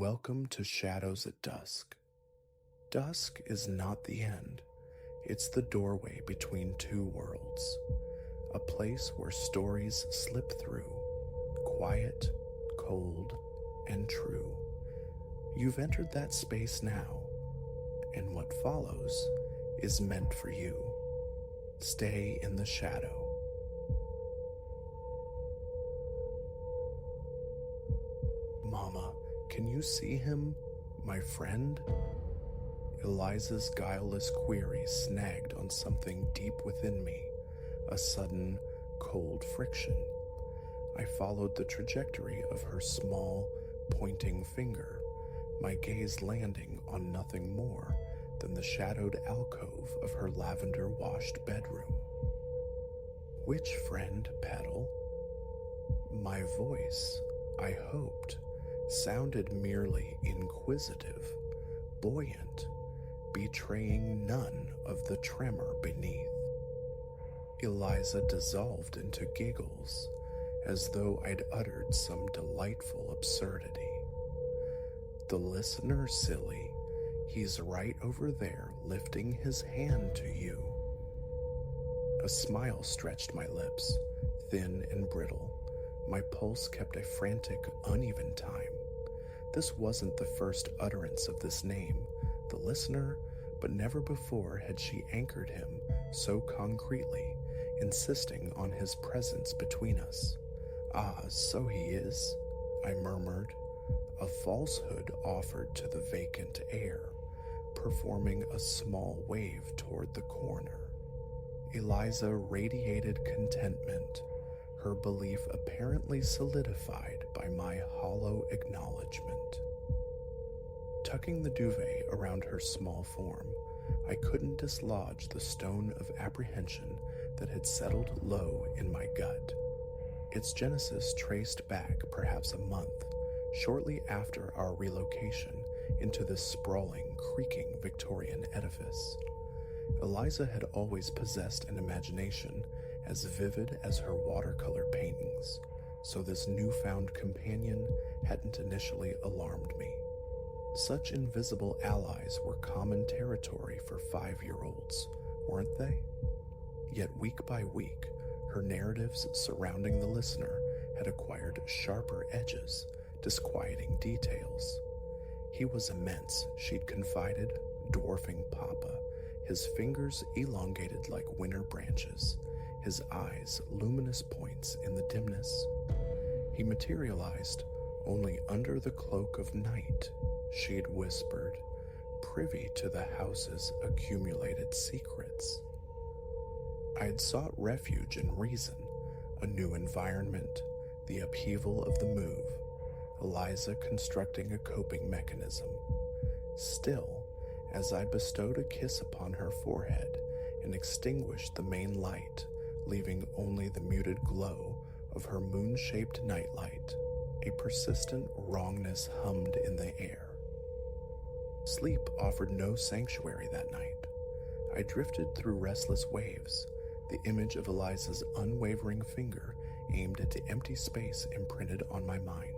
Welcome to Shadows at Dusk. Dusk is not the end. It's the doorway between two worlds. A place where stories slip through, quiet, cold, and true. You've entered that space now, and what follows is meant for you. Stay in the shadow. Mama, can you see him, my friend? Eliza's guileless query snagged on something deep within me, a sudden, cold friction. I followed the trajectory of her small, pointing finger, my gaze landing on nothing more than the shadowed alcove of her lavender-washed bedroom. Which friend, Petal? My voice, I hoped, sounded merely inquisitive, buoyant, betraying none of the tremor beneath. Eliza dissolved into giggles, as though I'd uttered some delightful absurdity. The listener, silly, he's right over there lifting his hand to you. A smile stretched my lips, thin and brittle. My pulse kept a frantic, uneven time. This wasn't the first utterance of this name, the listener, but never before had she anchored him so concretely, insisting on his presence between us. Ah, so he is, I murmured, a falsehood offered to the vacant air, performing a small wave toward the corner. Eliza radiated contentment, her belief apparently solidified by my hollow acknowledgement. Tucking the duvet around her small form, I couldn't dislodge the stone of apprehension that had settled low in my gut. Its genesis traced back perhaps a month, shortly after our relocation into this sprawling, creaking Victorian edifice. Eliza had always possessed an imagination as vivid as her watercolor paintings, so this newfound companion hadn't initially alarmed me. Such invisible allies were common territory for 5-year-olds, weren't they? Yet week by week, her narratives surrounding the listener had acquired sharper edges, disquieting details. He was immense, she'd confided, dwarfing Papa, his fingers elongated like winter branches, his eyes luminous points in the dimness. He materialized only under the cloak of night, she'd whispered, privy to the house's accumulated secrets. I had sought refuge in reason, a new environment, the upheaval of the move, Eliza constructing a coping mechanism. Still, as I bestowed a kiss upon her forehead and extinguished the main light, leaving only the muted glow of her moon-shaped nightlight, a persistent wrongness hummed in the air. Sleep offered no sanctuary that night. I drifted through restless waves, the image of Eliza's unwavering finger aimed at the empty space imprinted on my mind.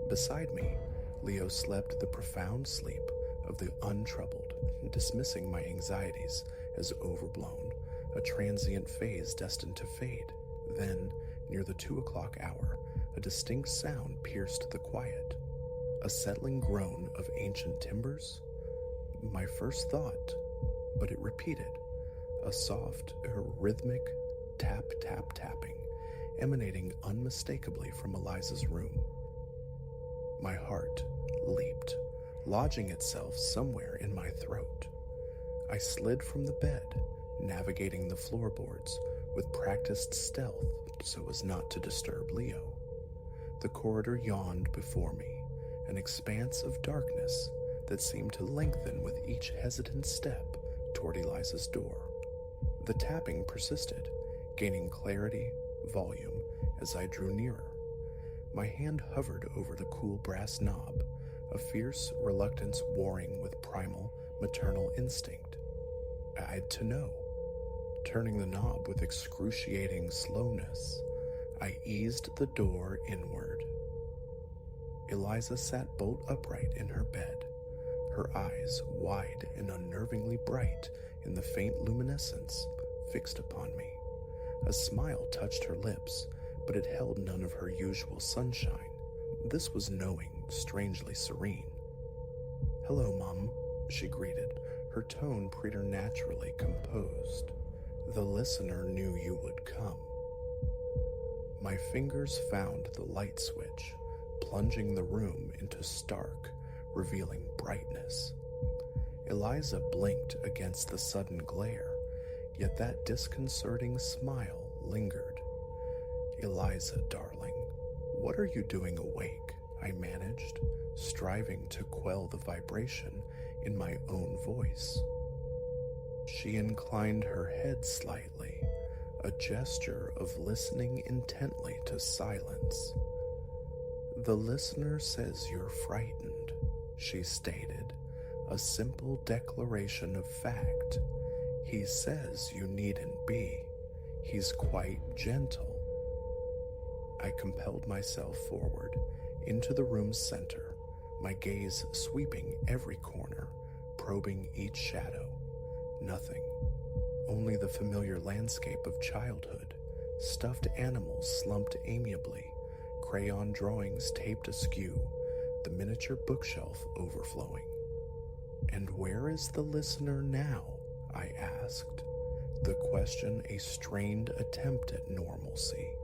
Beside me, Leo slept the profound sleep of the untroubled, dismissing my anxieties as overblown, a transient phase destined to fade. Then, near the 2 o'clock hour, a distinct sound pierced the quiet. A settling groan of ancient timbers? My first thought, but it repeated, a soft, rhythmic tap-tap-tapping, emanating unmistakably from Eliza's room. My heart leaped, lodging itself somewhere in my throat. I slid from the bed, navigating the floorboards with practiced stealth so as not to disturb Leo. The corridor yawned before me, an expanse of darkness that seemed to lengthen with each hesitant step toward Eliza's door. The tapping persisted, gaining clarity, volume, as I drew nearer. My hand hovered over the cool brass knob, a fierce reluctance warring with primal, maternal instinct. I'd to know. Turning the knob with excruciating slowness, I eased the door inward. Eliza sat bolt upright in her bed, her eyes wide and unnervingly bright in the faint luminescence fixed upon me. A smile touched her lips, but it held none of her usual sunshine. This was knowing, strangely serene. "Hello, Mom," she greeted, her tone preternaturally composed. "The listener knew you would come." My fingers found the light switch, plunging the room into stark, revealing brightness. Eliza blinked against the sudden glare, yet that disconcerting smile lingered. "Eliza, darling, what are you doing awake?" I managed, striving to quell the vibration in my own voice. She inclined her head slightly, a gesture of listening intently to silence. "The listener says you're frightened," she stated, a simple declaration of fact. "He says you needn't be. He's quite gentle." I compelled myself forward, into the room's center, my gaze sweeping every corner, probing each shadow. Nothing. Only the familiar landscape of childhood, stuffed animals slumped amiably, crayon drawings taped askew, the miniature bookshelf overflowing. "And where is the listener now?" I asked, the question a strained attempt at normalcy,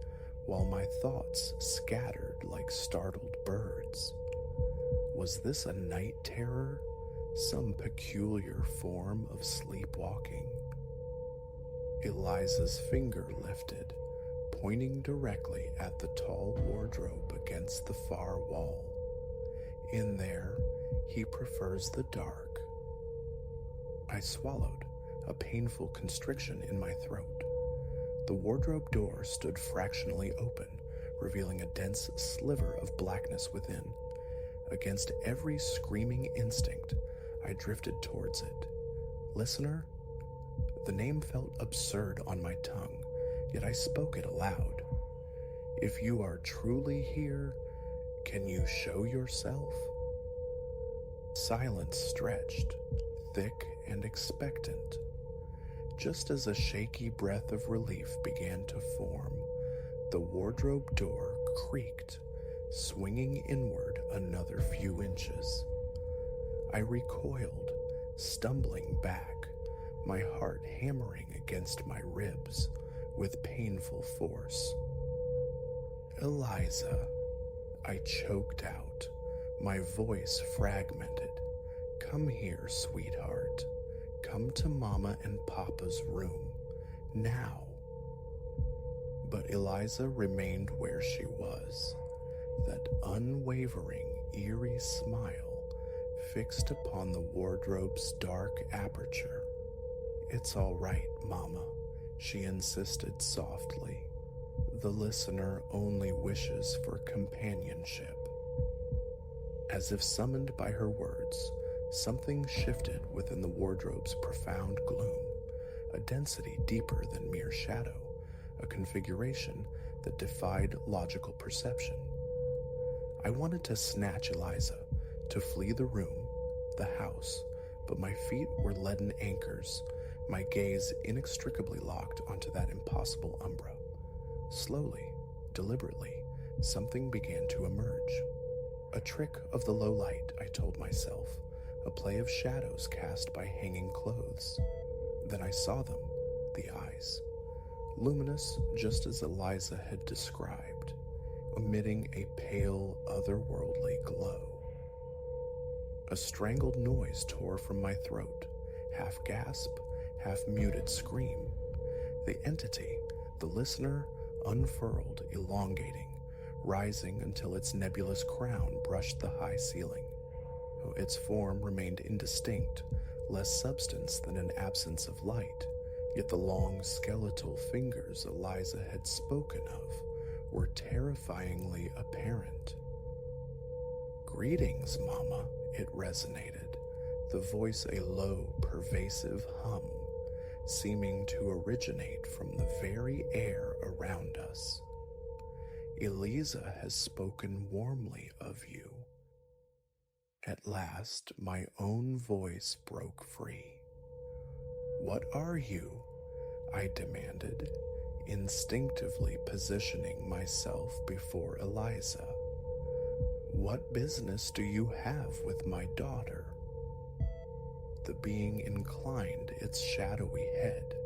while my thoughts scattered like startled birds. Was this a night terror, some peculiar form of sleepwalking? Eliza's finger lifted, pointing directly at the tall wardrobe against the far wall. "In there, he prefers the dark." I swallowed, a painful constriction in my throat. The wardrobe door stood fractionally open, revealing a dense sliver of blackness within. Against every screaming instinct, I drifted towards it. "Listener?" The name felt absurd on my tongue, yet I spoke it aloud. "If you are truly here, can you show yourself?" Silence stretched, thick and expectant. Just as a shaky breath of relief began to form, the wardrobe door creaked, swinging inward another few inches. I recoiled, stumbling back, my heart hammering against my ribs with painful force. "Eliza," I choked out, my voice fragmented. "Come here, sweetheart. Come to Mama and Papa's room, now." But Eliza remained where she was, that unwavering, eerie smile fixed upon the wardrobe's dark aperture. "It's all right, Mama," she insisted softly. "The listener only wishes for companionship." As if summoned by her words, something shifted within the wardrobe's profound gloom, a density deeper than mere shadow, a configuration that defied logical perception. I wanted to snatch Eliza, to flee the room, the house, but my feet were leaden anchors, my gaze inextricably locked onto that impossible umbra. Slowly, deliberately, something began to emerge. A trick of the low light, I told myself, a play of shadows cast by hanging clothes. Then I saw them, the eyes, luminous just as Eliza had described, emitting a pale, otherworldly glow. A strangled noise tore from my throat, half gasp, half muted scream. The entity, the listener, unfurled, elongating, rising until its nebulous crown brushed the high ceiling. Its form remained indistinct, less substance than an absence of light, yet the long skeletal fingers Eliza had spoken of were terrifyingly apparent. "Greetings, Mama," it resonated, the voice a low, pervasive hum, seeming to originate from the very air around us. "Eliza has spoken warmly of you. At last, my own voice broke free. "What are you?" I demanded, instinctively positioning myself before Eliza. "What business do you have with my daughter?" The being inclined its shadowy head,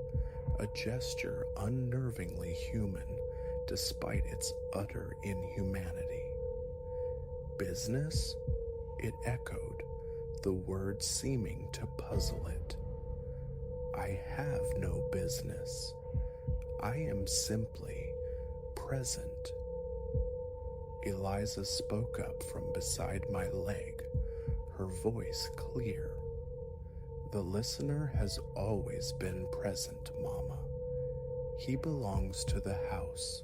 a gesture unnervingly human despite its utter inhumanity. "Business?" it echoed, the word seeming to puzzle it. "I have no business. I am simply present." Eliza spoke up from beside my leg, her voice clear. "The listener has always been present, Mama. He belongs to the house."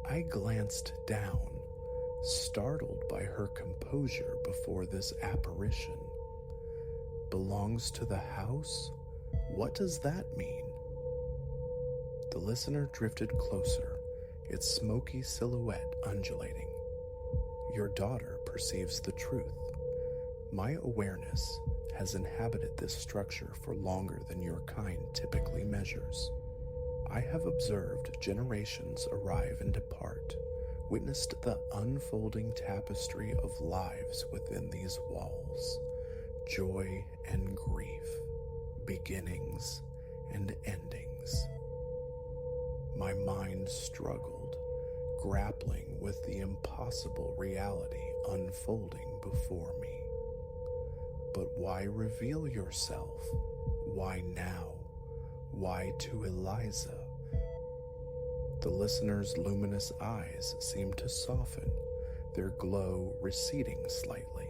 I glanced down, startled by her composure before this apparition. "Belongs to the house? What does that mean?" The listener drifted closer, its smoky silhouette undulating. "Your daughter perceives the truth. My awareness has inhabited this structure for longer than your kind typically measures. I have observed generations arrive and depart, witnessed the unfolding tapestry of lives within these walls, joy and grief, beginnings and endings." My mind struggled, grappling with the impossible reality unfolding before me. "But why reveal yourself? Why now? Why to Eliza?" The listener's luminous eyes seemed to soften, their glow receding slightly.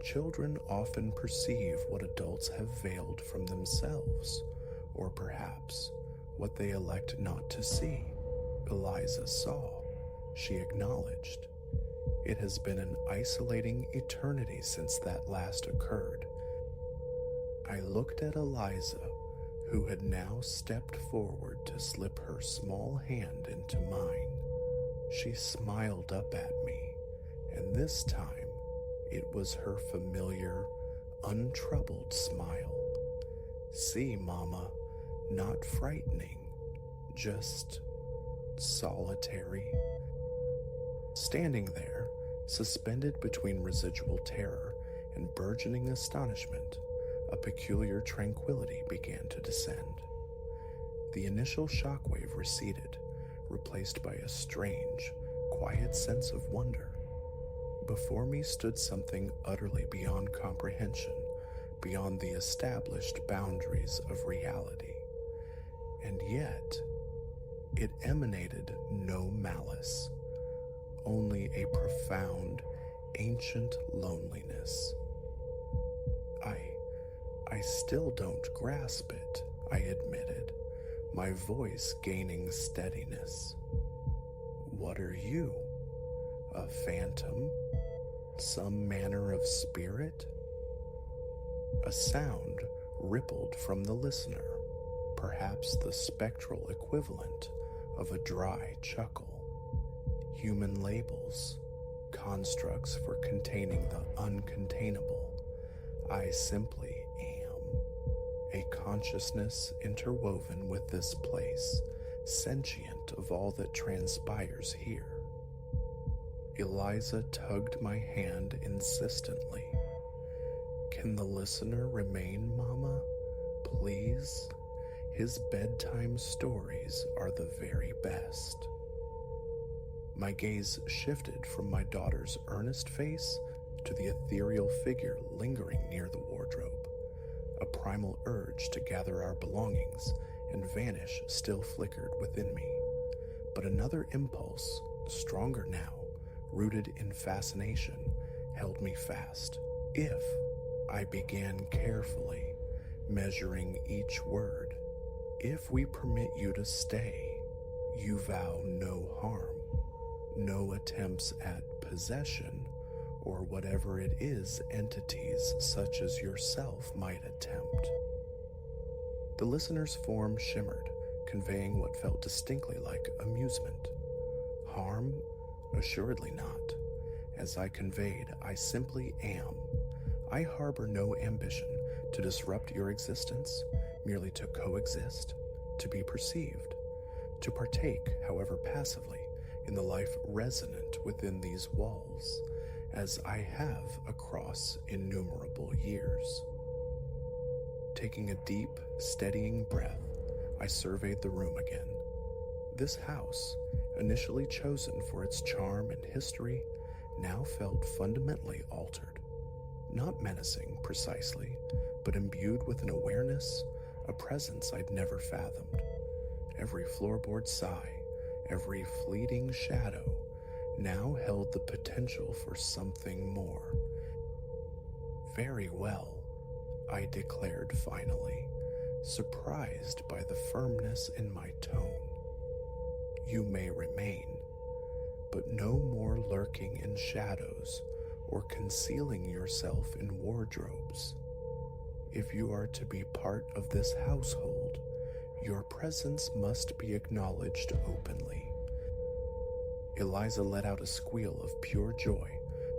"Children often perceive what adults have veiled from themselves, or perhaps what they elect not to see." Eliza saw, she acknowledged. "It has been an isolating eternity since that last occurred." I looked at Eliza, who had now stepped forward to slip her small hand into mine. She smiled up at me, and this time it was her familiar, untroubled smile. "See, Mama, not frightening, just solitary." Standing there, suspended between residual terror and burgeoning astonishment, a peculiar tranquility began to descend. The initial shockwave receded, replaced by a strange, quiet sense of wonder. Before me stood something utterly beyond comprehension, beyond the established boundaries of reality. And yet, it emanated no malice, only a profound, ancient loneliness. I still don't grasp it," I admitted, my voice gaining steadiness. "What are you? A phantom? Some manner of spirit?" A sound rippled from the listener, perhaps the spectral equivalent of a dry chuckle. Human labels, constructs for containing the uncontainable. I simply am. A consciousness interwoven with this place, sentient of all that transpires here. Eliza tugged my hand insistently. "Can the listener remain, Mama? Please? His bedtime stories are the very best." My gaze shifted from my daughter's earnest face to the ethereal figure lingering near the wardrobe. A primal urge to gather our belongings and vanish still flickered within me. But another impulse, stronger now, rooted in fascination, held me fast. "If," I began carefully, measuring each word, "if we permit you to stay, you vow no harm, no attempts at possession, or whatever it is entities such as yourself might attempt." The listener's form shimmered, conveying what felt distinctly like amusement. "Harm? Assuredly not. as I conveyed, I simply am. I harbor no ambition to disrupt your existence, merely to coexist, to be perceived, to partake, however passively, in the life resonant within these walls, as I have across innumerable years. Taking a deep, steadying breath, I surveyed the room again. This house, initially chosen for its charm and history, now felt fundamentally altered. Not menacing, precisely, but imbued with an awareness, a presence I'd never fathomed. Every floorboard sigh, every fleeting shadow, now held the potential for something more. Very well, I declared finally, surprised by the firmness in my tone. You may remain, but no more lurking in shadows or concealing yourself in wardrobes. If you are to be part of this household, your presence must be acknowledged openly. Eliza let out a squeal of pure joy,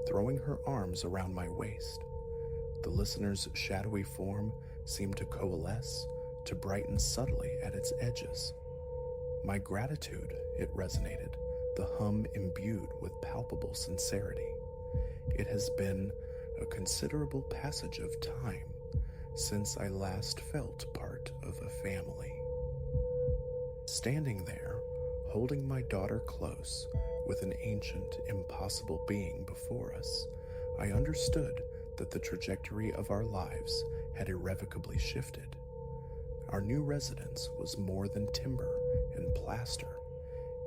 throwing her arms around my waist. The listener's shadowy form seemed to coalesce, to brighten subtly at its edges. My gratitude, it resonated, the hum imbued with palpable sincerity. It has been a considerable passage of time since I last felt part of a family. Standing there, holding my daughter close, with an ancient, impossible being before us, I understood that the trajectory of our lives had irrevocably shifted. Our new residence was more than timber and plaster.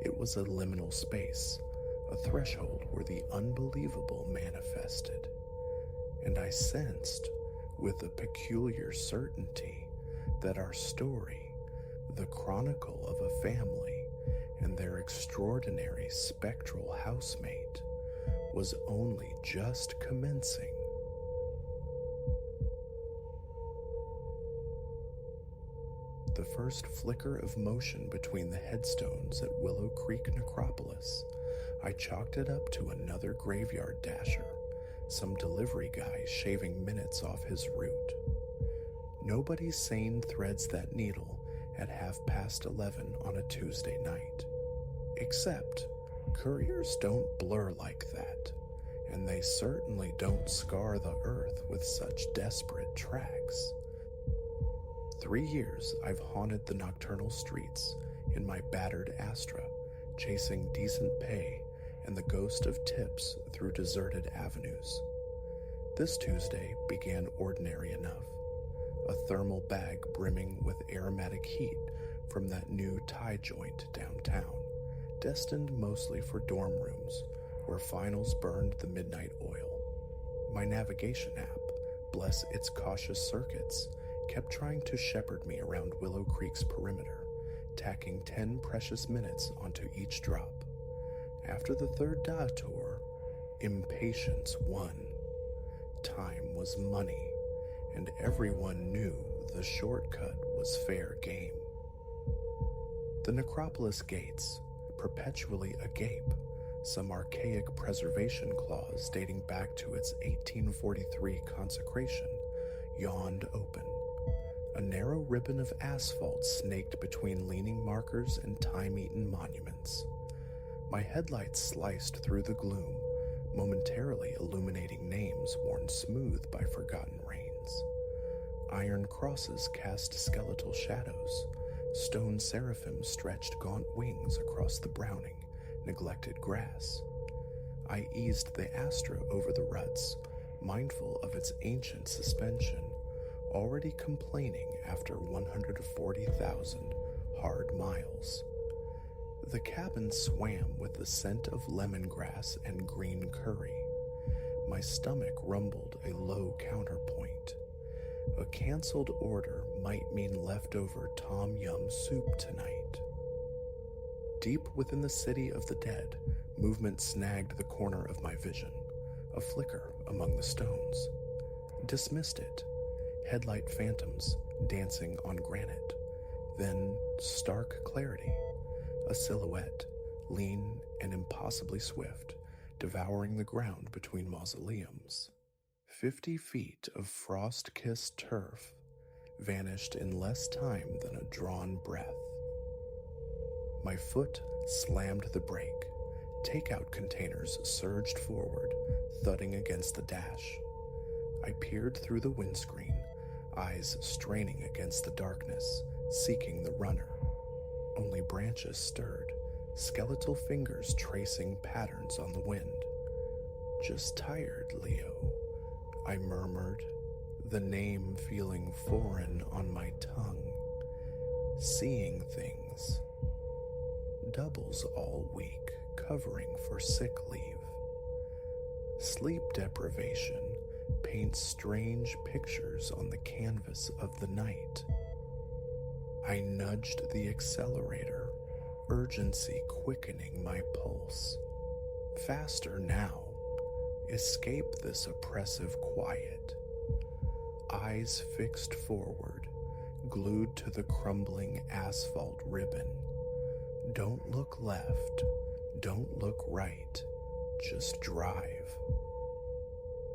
It was a liminal space, a threshold where the unbelievable manifested. And I sensed, with a peculiar certainty, that our story, the chronicle of a family and their extraordinary spectral housemate, was only just commencing. The first flicker of motion between the headstones at Willow Creek Necropolis, I chalked it up to another graveyard dasher, some delivery guy shaving minutes off his route. Nobody sane threads that needle at 11:30 on a Tuesday night. Except, couriers don't blur like that, and they certainly don't scar the earth with such desperate tracks. 3 years I've haunted the nocturnal streets in my battered Astra, chasing decent pay and the ghost of tips through deserted avenues. This Tuesday began ordinary enough, a thermal bag brimming with aromatic heat from that new tie joint downtown, destined mostly for dorm rooms where finals burned the midnight oil. My navigation app, bless its cautious circuits, kept trying to shepherd me around Willow Creek's perimeter, tacking 10 precious minutes onto each drop. After the third detour, impatience won. Time was money, and everyone knew the shortcut was fair game. The necropolis gates, perpetually agape, some archaic preservation clause dating back to its 1843 consecration, yawned open. A narrow ribbon of asphalt snaked between leaning markers and time-eaten monuments. My headlights sliced through the gloom, momentarily illuminating names worn smooth by forgotten rains. Iron crosses cast skeletal shadows. Stone seraphim stretched gaunt wings across the browning, neglected grass. I eased the Astra over the ruts, mindful of its ancient suspension, already complaining after 140,000 hard miles. The cabin swam with the scent of lemongrass and green curry. My stomach rumbled a low counterpoint. A canceled order might mean leftover tom yum soup tonight. Deep within the city of the dead, movement snagged the corner of my vision, a flicker among the stones. Dismissed it. Headlight phantoms dancing on granite. Then stark clarity. A silhouette, lean and impossibly swift, devouring the ground between mausoleums. 50 feet of frost-kissed turf vanished in less time than a drawn breath. My foot slammed the brake. Takeout containers surged forward, thudding against the dash. I peered through the windscreen, eyes straining against the darkness, seeking the runner. Only branches stirred, skeletal fingers tracing patterns on the wind. "Just tired, Leo," I murmured, the name feeling foreign on my tongue. "Seeing things." Doubles all week, covering for sick leave. Sleep deprivation paints strange pictures on the canvas of the night. I nudged the accelerator, urgency quickening my pulse. Faster now. Escape this oppressive quiet. Eyes fixed forward, glued to the crumbling asphalt ribbon. Don't look left, don't look right, just drive.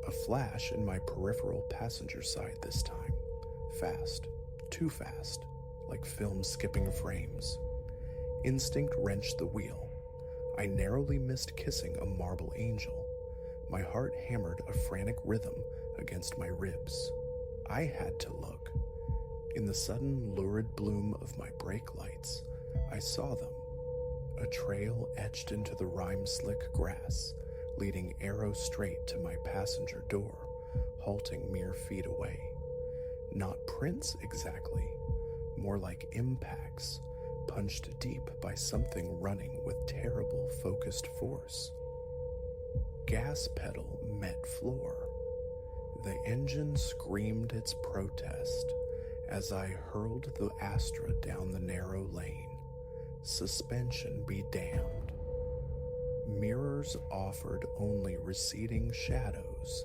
A flash in my peripheral passenger side this time. Fast, too fast, like film skipping frames. Instinct wrenched the wheel. I narrowly missed kissing a marble angel. My heart hammered a frantic rhythm against my ribs. I had to look. In the sudden lurid bloom of my brake lights, I saw them. A trail etched into the rime-slick grass, leading arrow straight to my passenger door, halting mere feet away. Not prints exactly, more like impacts, punched deep by something running with terrible focused force. Gas pedal met floor. The engine screamed its protest as I hurled the Astra down the narrow lane. Suspension be damned. Mirrors offered only receding shadows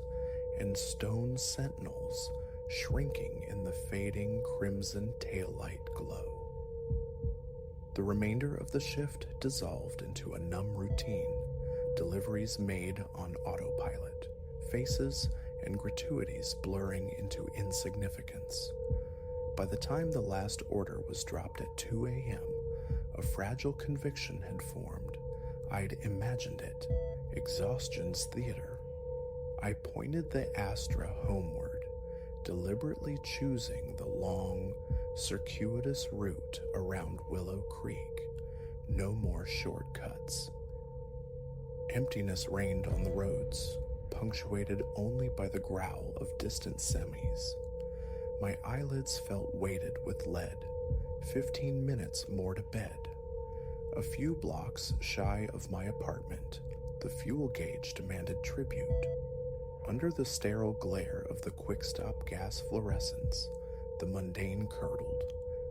and stone sentinels shrinking in the fading crimson taillight glow. The remainder of the shift dissolved into a numb routine, deliveries made on autopilot, faces and gratuities blurring into insignificance. By the time the last order was dropped at 2 a.m., a fragile conviction had formed. I'd imagined it, exhaustion's theater. I pointed the Astra homeward, deliberately choosing the long, circuitous route around Willow Creek. No more shortcuts. Emptiness reigned on the roads, punctuated only by the growl of distant semis. My eyelids felt weighted with lead. 15 minutes more to bed. A few blocks shy of my apartment, the fuel gauge demanded tribute. Under the sterile glare of the quick-stop gas fluorescence, the mundane curdled.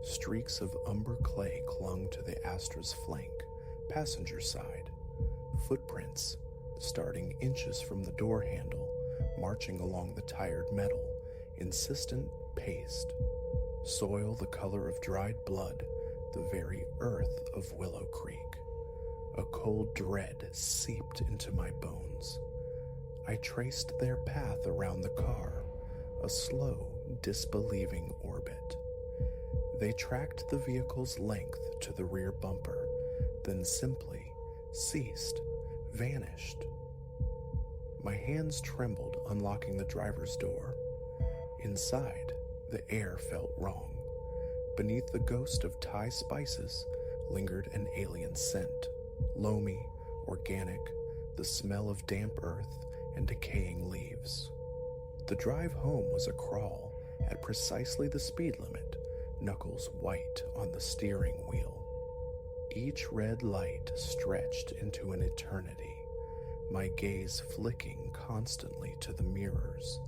Streaks of umber clay clung to the Astra's flank, passenger side. Footprints, starting inches from the door handle, marching along the tired metal, insistent, paced. Soil the color of dried blood, the very earth of Willow Creek. A cold dread seeped into my bones. I traced their path around the car, a slow, disbelieving orbit. They tracked the vehicle's length to the rear bumper, then simply ceased, vanished. My hands trembled unlocking the driver's door. Inside, the air felt wrong. Beneath the ghost of Thai spices lingered an alien scent, loamy, organic, the smell of damp earth and decaying leaves. The drive home was a crawl at precisely the speed limit, knuckles white on the steering wheel. Each red light stretched into an eternity, my gaze flicking constantly to the mirrors,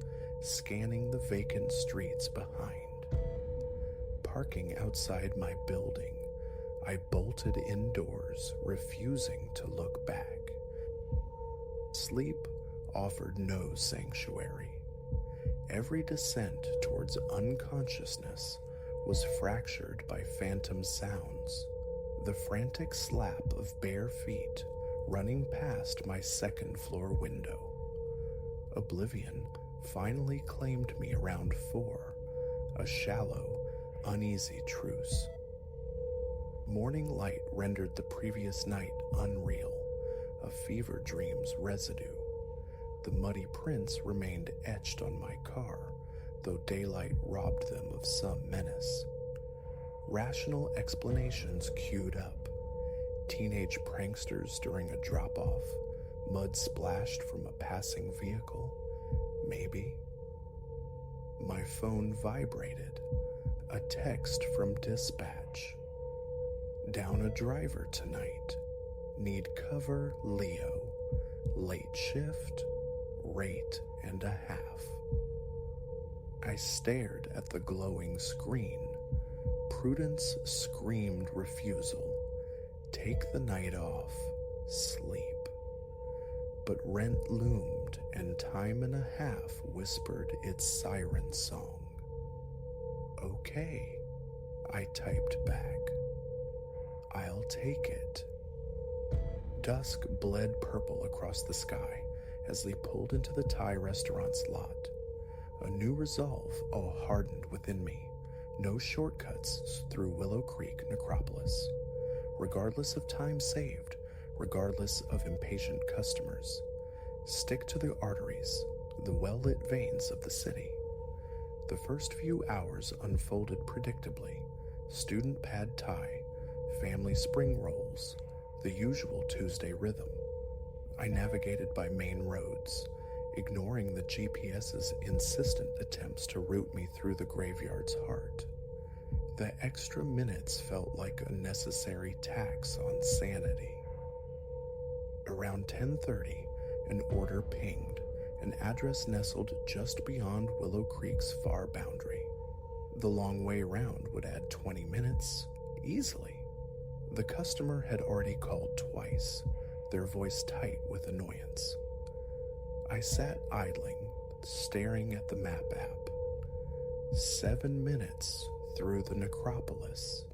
scanning the vacant streets behind. Parking outside my building, I bolted indoors, refusing to look back. Sleep offered no sanctuary. Every descent towards unconsciousness was fractured by phantom sounds. The frantic slap of bare feet, running past my second-floor window. Oblivion finally claimed me around 4, a shallow, uneasy truce. Morning light rendered the previous night unreal, a fever dream's residue. The muddy prints remained etched on my car, though daylight robbed them of some menace. Rational explanations queued up. Teenage pranksters during a drop-off, mud splashed from a passing vehicle, maybe. My phone vibrated. A text from dispatch. Down a driver tonight. Need cover, Leo. Late shift, rate and a half. I stared at the glowing screen. Prudence screamed refusal. Take the night off, sleep. But rent loomed, and time and a half whispered its siren song. Okay, I typed back. I'll take it. Dusk bled purple across the sky as they pulled into the Thai restaurant's lot. A new resolve all hardened within me. No shortcuts through Willow Creek necropolis. Regardless of time saved, regardless of impatient customers, stick to the arteries, the well-lit veins of the city. The first few hours unfolded predictably. Student pad thai, family spring rolls, the usual Tuesday rhythm. I navigated by main roads, ignoring the GPS's insistent attempts to route me through the graveyard's heart. The extra minutes felt like a necessary tax on sanity. Around 10:30, an order pinged, an address nestled just beyond Willow Creek's far boundary. The long way round would add 20 minutes, easily. The customer had already called twice, their voice tight with annoyance. I sat idling, staring at the map app. 7 minutes through the necropolis,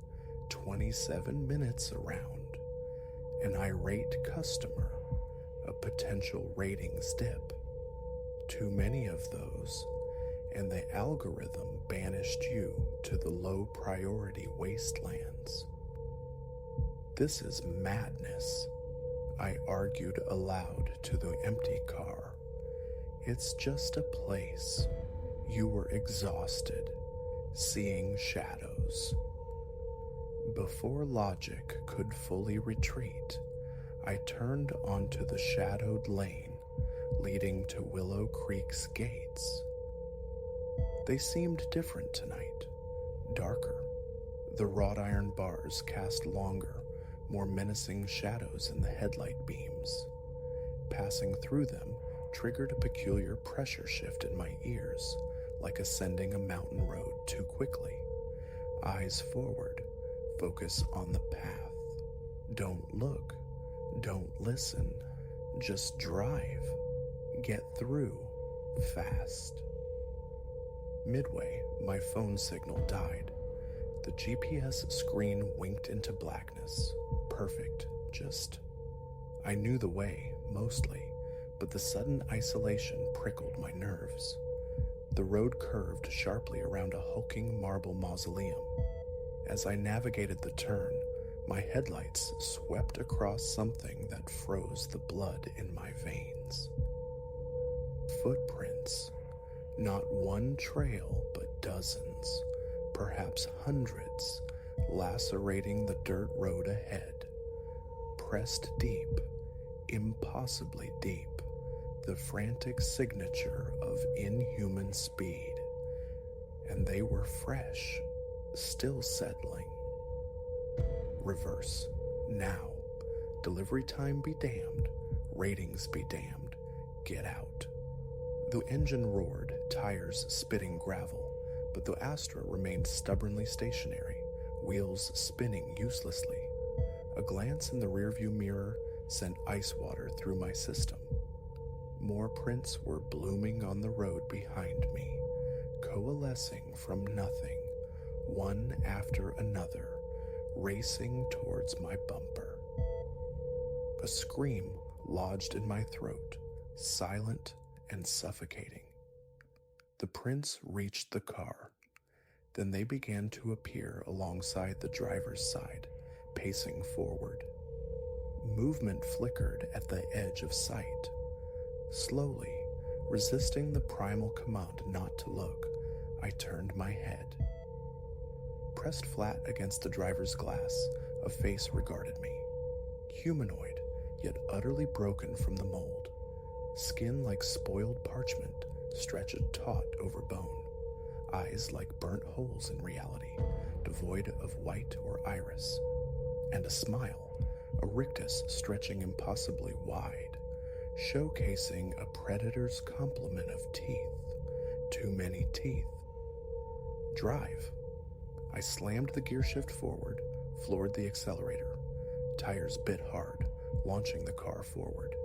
27 minutes around. An irate customer, a potential ratings dip. Too many of those, and the algorithm banished you to the low priority wastelands. This is madness, I argued aloud to the empty car. It's just a place. You were exhausted, seeing shadows. Before logic could fully retreat, I turned onto the shadowed lane leading to Willow Creek's gates. They seemed different tonight, darker. The wrought iron bars cast longer, more menacing shadows in the headlight beams. Passing through them triggered a peculiar pressure shift in my ears, like ascending a mountain road too quickly. Eyes forward, focus on the path. Don't look, don't listen, just drive. Get through, fast. Midway, my phone signal died. The GPS screen winked into blackness. Perfect, I knew the way, mostly, but the sudden isolation prickled my nerves. The road curved sharply around a hulking marble mausoleum. As I navigated the turn, my headlights swept across something that froze the blood in my veins. Footprints. Not one trail, but dozens, perhaps hundreds, lacerating the dirt road ahead. Pressed deep, impossibly deep, the frantic signature of inhuman speed. And they were fresh, still settling. Reverse, now. Delivery time be damned, ratings be damned, get out. The engine roared, tires spitting gravel, but the Astra remained stubbornly stationary, wheels spinning uselessly. A glance in the rearview mirror sent ice water through my system. More prints were blooming on the road behind me, coalescing from nothing, one after another, racing towards my bumper. A scream lodged in my throat, silent and suffocating. The prints reached the car. Then they began to appear alongside the driver's side, pacing forward. Movement flickered at the edge of sight. Slowly, resisting the primal command not to look, I turned my head. Pressed flat against the driver's glass, a face regarded me. Humanoid, yet utterly broken from the mold. Skin like spoiled parchment, stretched taut over bone. Eyes like burnt holes in reality, devoid of white or iris. And a smile, a rictus stretching impossibly wide, showcasing a predator's complement of teeth. Too many teeth. Drive. I slammed the gear shift forward, floored the accelerator. Tires bit hard, launching the car forward.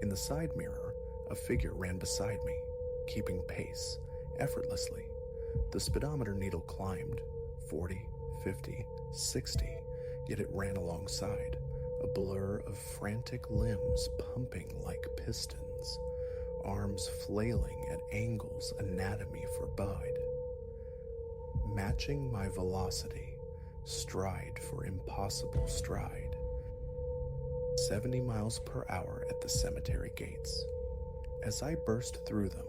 In the side mirror, a figure ran beside me, keeping pace, effortlessly. The speedometer needle climbed, 40, 50, 60, yet it ran alongside, a blur of frantic limbs pumping like pistons, arms flailing at angles anatomy forbade. Matching my velocity, stride for impossible stride. 70 miles per hour at the cemetery gates. As I burst through them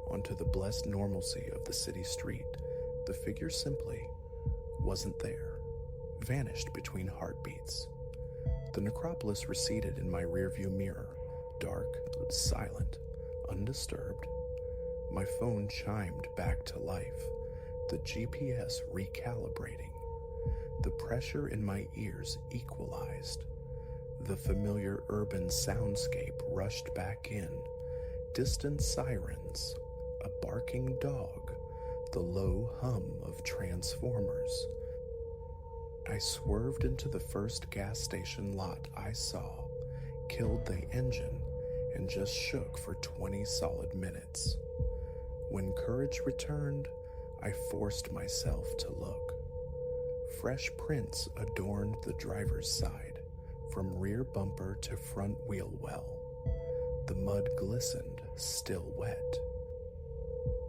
onto the blessed normalcy of the city street, the figure simply wasn't there, vanished between heartbeats. The necropolis receded in my rearview mirror, dark, silent, undisturbed. My phone chimed back to life, the GPS recalibrating. The pressure in my ears equalized. The familiar urban soundscape rushed back in. Distant sirens, a barking dog, the low hum of transformers. I swerved into the first gas station lot I saw, killed the engine, and just shook for 20 solid minutes. When courage returned, I forced myself to look. Fresh prints adorned the driver's side, from rear bumper to front wheel well. The mud glistened, still wet.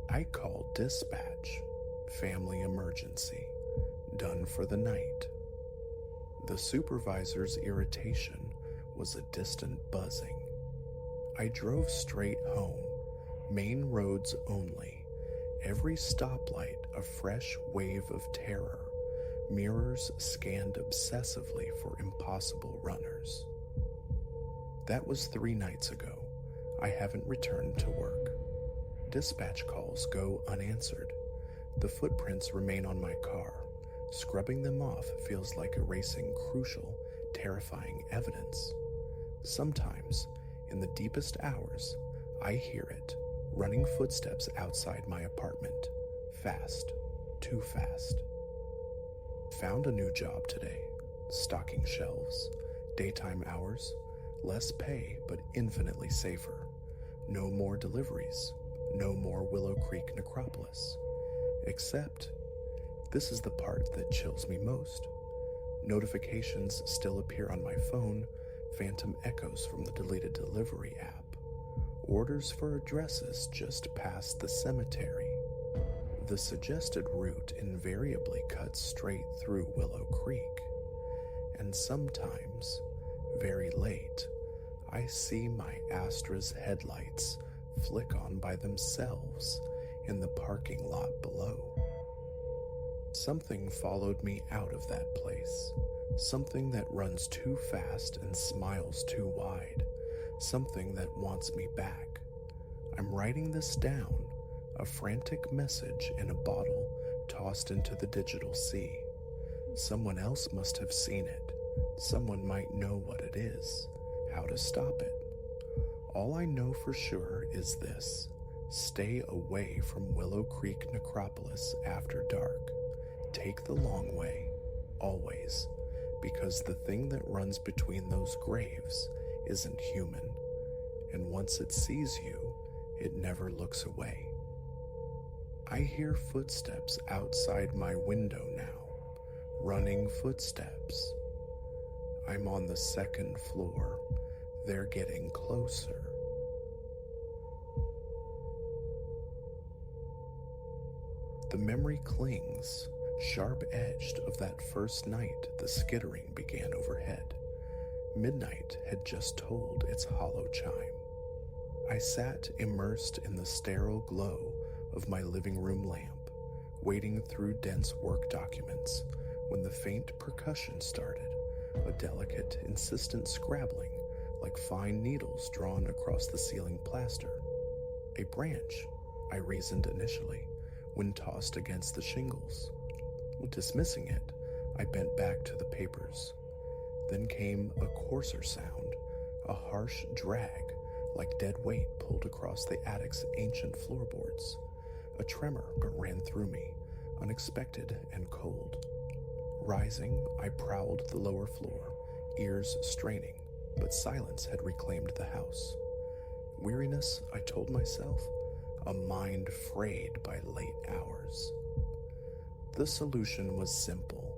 I called dispatch, family emergency, done for the night. The supervisor's irritation was a distant buzzing. I drove straight home, main roads only, every stoplight a fresh wave of terror, mirrors scanned obsessively for impossible runners. That was 3 nights ago. I haven't returned to work. Dispatch calls go unanswered. The footprints remain on my car. Scrubbing them off feels like erasing crucial, terrifying evidence. Sometimes, in the deepest hours, I hear it, running footsteps outside my apartment. Fast, too fast. Found a new job today. Stocking shelves, daytime hours, less pay but infinitely safer. No more deliveries, no more Willow Creek necropolis. Except, this is the part that chills me most. Notifications still appear on my phone, phantom echoes from the deleted delivery app. Orders for addresses just past the cemetery. The suggested route invariably cuts straight through Willow Creek. And sometimes, very late, I see my Astra's headlights flick on by themselves in the parking lot below. Something followed me out of that place. Something that runs too fast and smiles too wide. Something that wants me back. I'm writing this down, a frantic message in a bottle tossed into the digital sea. Someone else must have seen it. Someone might know what it is, how to stop it. All I know for sure is this: stay away from Willow Creek Necropolis after dark. Take the long way, always, because the thing that runs between those graves isn't human, and once it sees you, it never looks away. I hear footsteps outside my window now, running footsteps. I'm on the 2nd floor, They're getting closer. The memory clings, sharp-edged of that first night the skittering began overhead. Midnight had just tolled its hollow chime. I sat immersed in the sterile glow of my living room lamp, wading through dense work documents when the faint percussion started, a delicate, insistent scrabbling like fine needles drawn across the ceiling plaster. A branch, I reasoned initially, when tossed against the shingles. Dismissing it, I bent back to the papers. Then came a coarser sound, a harsh drag, like dead weight pulled across the attic's ancient floorboards. A tremor ran through me, unexpected and cold. Rising, I prowled the lower floor, ears straining, but silence had reclaimed the house. Weariness, I told myself, a mind frayed by late hours. The solution was simple.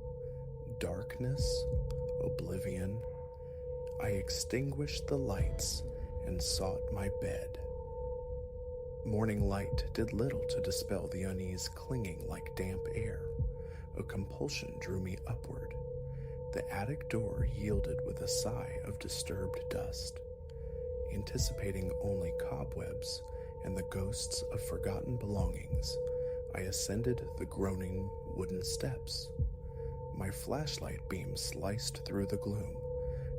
Darkness, oblivion. I extinguished the lights and sought my bed. Morning light did little to dispel the unease clinging like damp air. A compulsion drew me upward. The attic door yielded with a sigh of disturbed dust. Anticipating only cobwebs and the ghosts of forgotten belongings, I ascended the groaning wooden steps. My flashlight beam sliced through the gloom,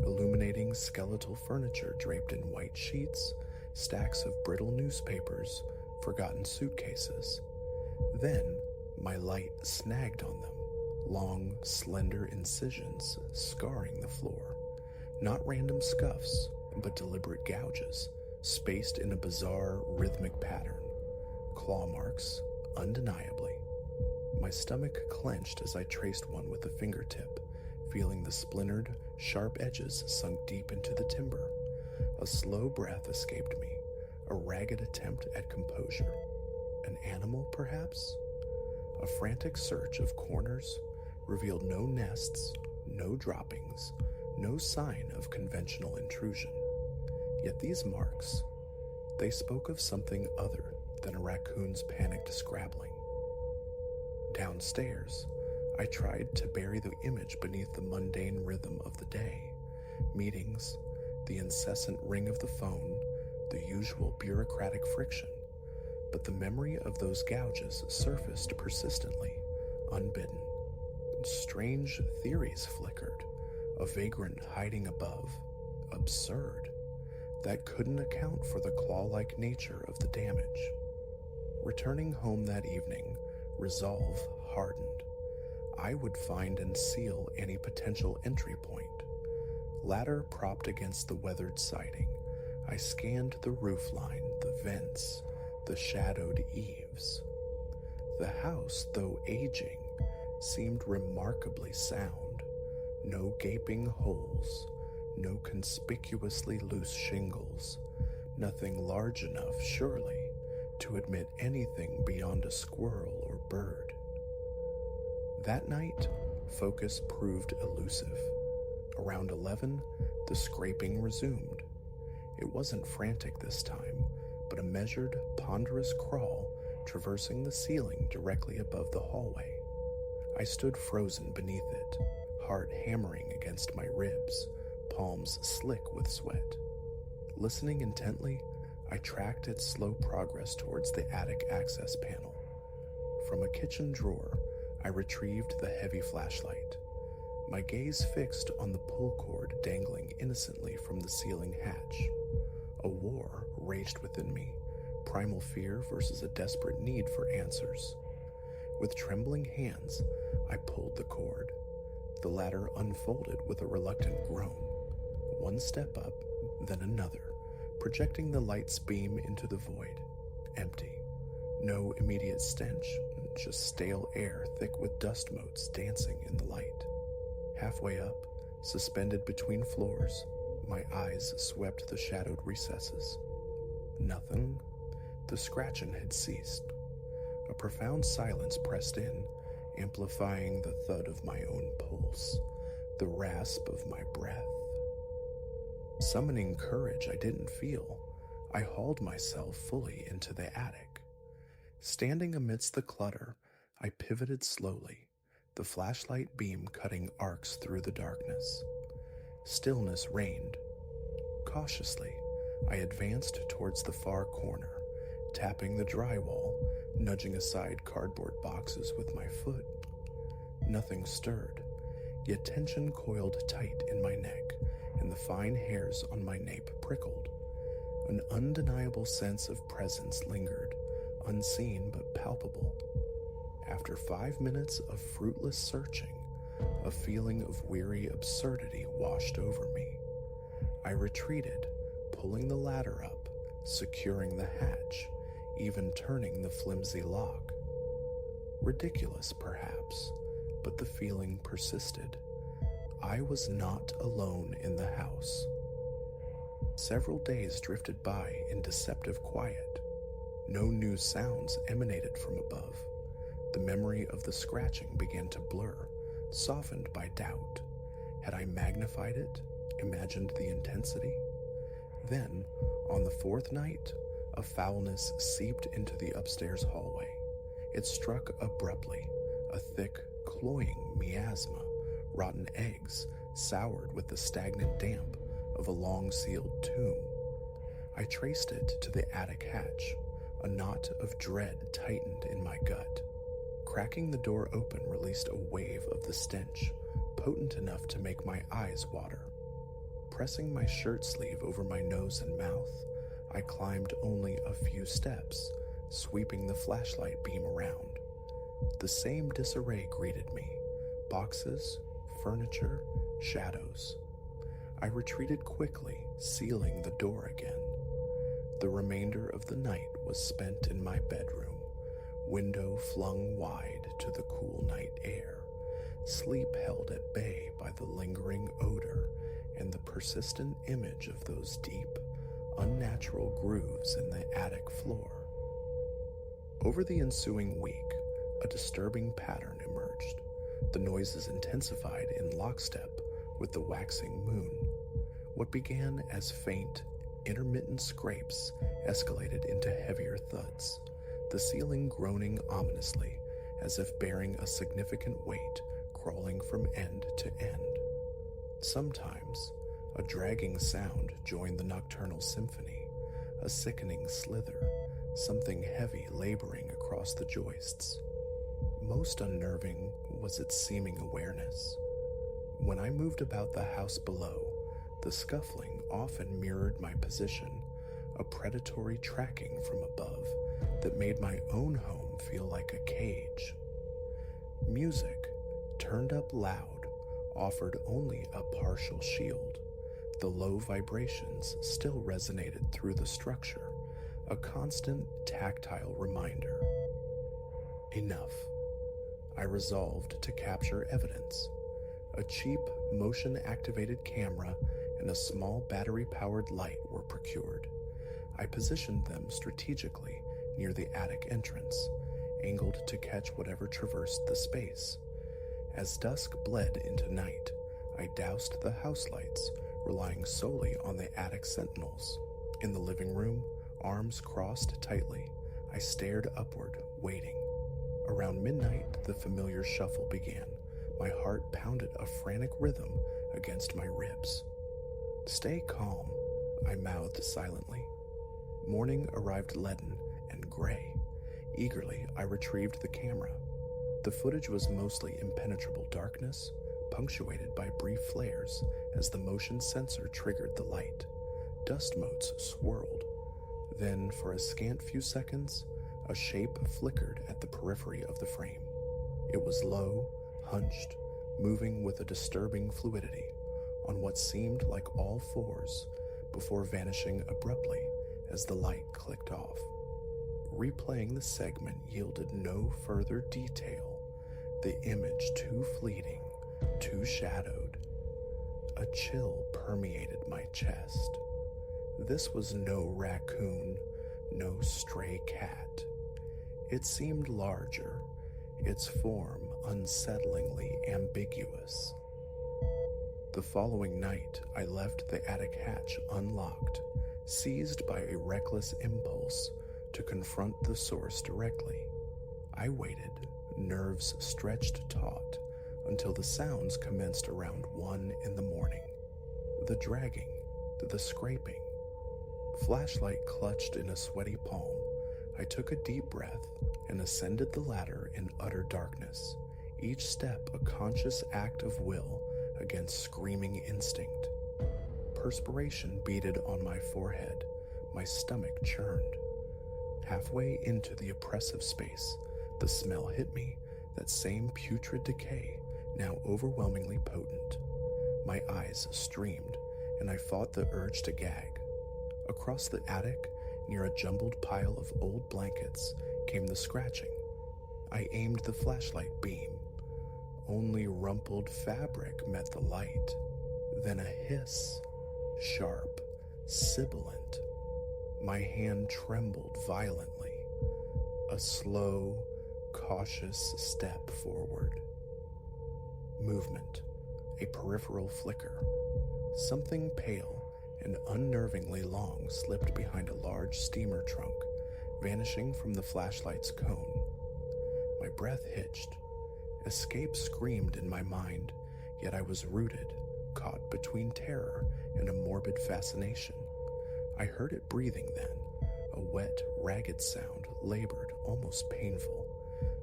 illuminating skeletal furniture draped in white sheets, stacks of brittle newspapers, forgotten suitcases. Then, my light snagged on them, long, slender incisions scarring the floor. Not random scuffs, but deliberate gouges, spaced in a bizarre, rhythmic pattern. Claw marks, undeniably. My stomach clenched as I traced one with a fingertip, feeling the splintered, sharp edges sunk deep into the timber. A slow breath escaped me, a ragged attempt at composure. An animal, perhaps? A frantic search of corners revealed no nests, no droppings, no sign of conventional intrusion. Yet these marks, they spoke of something other than a raccoon's panicked scrabbling. Downstairs, I tried to bury the image beneath the mundane rhythm of the day. Meetings, the incessant ring of the phone, the usual bureaucratic friction. But the memory of those gouges surfaced persistently, unbidden. Strange theories flickered, a vagrant hiding above, absurd, that couldn't account for the claw-like nature of the damage. Returning home that evening, resolve hardened. I would find and seal any potential entry point. Ladder propped against the weathered siding, I scanned the roofline, the vents, the shadowed eaves. The house, though aging, seemed remarkably sound. No gaping holes, no conspicuously loose shingles, nothing large enough, surely, to admit anything beyond a squirrel or bird. That night, focus proved elusive. Around 11, the scraping resumed. It wasn't frantic this time, but a measured, ponderous crawl traversing the ceiling directly above the hallway. I stood frozen beneath it, heart hammering against my ribs, palms slick with sweat. Listening intently, I tracked its slow progress towards the attic access panel. From a kitchen drawer, I retrieved the heavy flashlight, my gaze fixed on the pull cord dangling innocently from the ceiling hatch. A war raged within me, primal fear versus a desperate need for answers. With trembling hands, I pulled the cord. The ladder unfolded with a reluctant groan. One step up, then another, projecting the light's beam into the void. Empty. No immediate stench, just stale air thick with dust motes dancing in the light. Halfway up, suspended between floors, my eyes swept the shadowed recesses. Nothing. The scratching had ceased. A profound silence pressed in, amplifying the thud of my own pulse, the rasp of my breath. Summoning courage I didn't feel, I hauled myself fully into the attic. Standing amidst the clutter, I pivoted slowly, the flashlight beam cutting arcs through the darkness. Stillness reigned. Cautiously, I advanced towards the far corner, tapping the drywall, nudging aside cardboard boxes with my foot. Nothing stirred, yet tension coiled tight in my neck, and the fine hairs on my nape prickled. An undeniable sense of presence lingered, unseen but palpable. After 5 minutes of fruitless searching, a feeling of weary absurdity washed over me. I retreated, pulling the ladder up, securing the hatch, even turning the flimsy lock. Ridiculous, perhaps, but the feeling persisted. I was not alone in the house. Several days drifted by in deceptive quiet. No new sounds emanated from above. The memory of the scratching began to blur, softened by doubt. Had I magnified it, imagined the intensity? Then, on the fourth night, a foulness seeped into the upstairs hallway. It struck abruptly, a thick, cloying miasma, rotten eggs soured with the stagnant damp of a long-sealed tomb. I traced it to the attic hatch. A knot of dread tightened in my gut. Cracking the door open released a wave of the stench, potent enough to make my eyes water. Pressing my shirt sleeve over my nose and mouth, I climbed only a few steps, sweeping the flashlight beam around. The same disarray greeted me: boxes, furniture, shadows. I retreated quickly, sealing the door again. The remainder of the night was spent in my bedroom, window flung wide to the cool night air, sleep held at bay by the lingering odor and the persistent image of those deep, unnatural grooves in the attic floor. Over the ensuing week, a disturbing pattern emerged. The noises intensified in lockstep with the waxing moon. What began as faint, intermittent scrapes escalated into heavier thuds, the ceiling groaning ominously as if bearing a significant weight crawling from end to end. Sometimes, a dragging sound joined the nocturnal symphony, a sickening slither, something heavy laboring across the joists. Most unnerving was its seeming awareness. When I moved about the house below, the scuffling often mirrored my position, a predatory tracking from above that made my own home feel like a cage. Music, turned up loud, offered only a partial shield. The low vibrations still resonated through the structure, a constant tactile reminder. Enough. I resolved to capture evidence. A cheap, motion-activated camera and a small battery-powered light were procured. I positioned them strategically near the attic entrance, angled to catch whatever traversed the space. As dusk bled into night, I doused the house lights, relying solely on the attic sentinels. In the living room, arms crossed tightly, I stared upward, waiting. Around midnight, the familiar shuffle began. My heart pounded a frantic rhythm against my ribs. "Stay calm," I mouthed silently. Morning arrived leaden and gray. Eagerly, I retrieved the camera. The footage was mostly impenetrable darkness, punctuated by brief flares as the motion sensor triggered the light. Dust motes swirled. Then, for a scant few seconds, a shape flickered at the periphery of the frame. It was low, hunched, moving with a disturbing fluidity, on what seemed like all fours, before vanishing abruptly as the light clicked off. Replaying the segment yielded no further detail, the image too fleeting, too shadowed. A chill permeated my chest. This was no raccoon, no stray cat. It seemed larger, its form unsettlingly ambiguous. The following night, I left the attic hatch unlocked, seized by a reckless impulse to confront the source directly. I waited, nerves stretched taut, until the sounds commenced around 1 in the morning. The dragging, the scraping. Flashlight clutched in a sweaty palm, I took a deep breath and ascended the ladder in utter darkness, each step a conscious act of will against screaming instinct. Perspiration beaded on my forehead, my stomach churned. Halfway into the oppressive space, the smell hit me, that same putrid decay, now overwhelmingly potent. My eyes streamed, and I fought the urge to gag. Across the attic, near a jumbled pile of old blankets, came the scratching. I aimed the flashlight beam. Only rumpled fabric met the light. Then a hiss, sharp, sibilant. My hand trembled violently. A slow, cautious step forward. Movement, a peripheral flicker. Something pale and unnervingly long slipped behind a large steamer trunk, vanishing from the flashlight's cone. My breath hitched. Escape screamed in my mind, yet I was rooted, caught between terror and a morbid fascination. I heard it breathing then, a wet, ragged sound, labored, almost painful.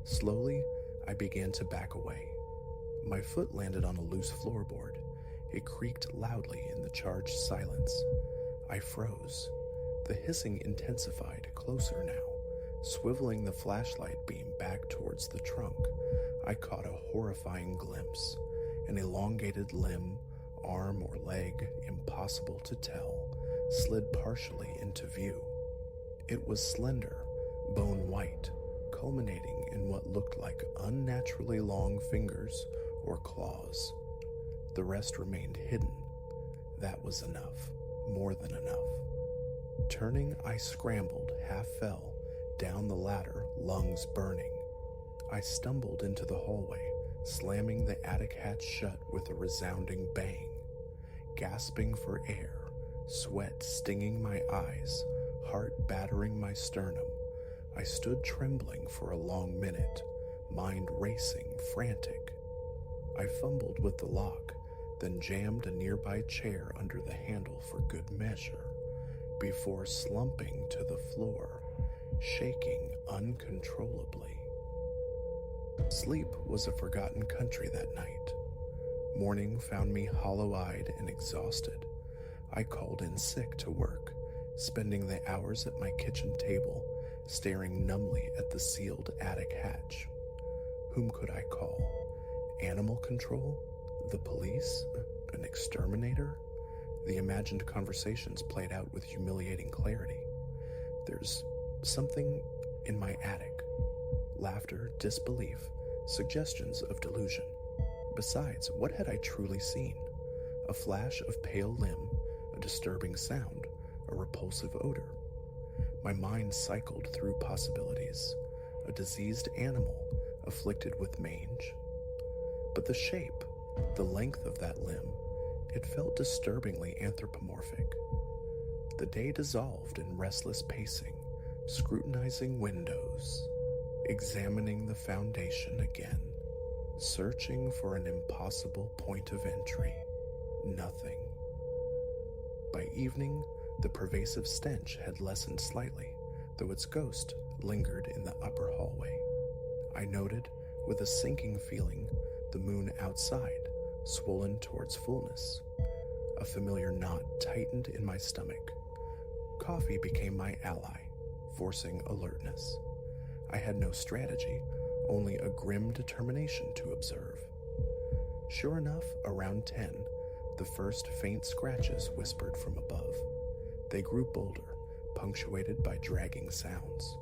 Slowly, I began to back away. My foot landed on a loose floorboard. It creaked loudly in the charged silence. I froze. The hissing intensified, closer now. Swiveling the flashlight beam back towards the trunk, I caught a horrifying glimpse. An elongated limb, arm or leg, impossible to tell, slid partially into view. It was slender, bone white, culminating in what looked like unnaturally long fingers or claws. The rest remained hidden. That was enough, more than enough. Turning, I scrambled, half fell, down the ladder, lungs burning. I stumbled into the hallway, slamming the attic hatch shut with a resounding bang. Gasping for air, sweat stinging my eyes, heart battering my sternum, I stood trembling for a long minute, mind racing, frantic. I fumbled with the lock, then jammed a nearby chair under the handle for good measure, before slumping to the floor, shaking uncontrollably. Sleep was a forgotten country that night. Morning found me hollow-eyed and exhausted. I called in sick to work, spending the hours at my kitchen table, staring numbly at the sealed attic hatch. Whom could I call? Animal control? The police? An exterminator? The imagined conversations played out with humiliating clarity. There's something in my attic. Laughter, disbelief, suggestions of delusion. Besides, what had I truly seen? A flash of pale limb, a disturbing sound, a repulsive odor. My mind cycled through possibilities. A diseased animal, afflicted with mange. But the shape, the length of that limb, it felt disturbingly anthropomorphic. The day dissolved in restless pacing, scrutinizing windows, examining the foundation again, searching for an impossible point of entry. Nothing. By evening, the pervasive stench had lessened slightly, though its ghost lingered in the upper hallway. I noted, with a sinking feeling, the moon outside, swollen towards fullness. A familiar knot tightened in my stomach. Coffee became my ally, forcing alertness. I had no strategy, only a grim determination to observe. Sure enough, around 10, the first faint scratches whispered from above. They grew bolder, punctuated by dragging sounds.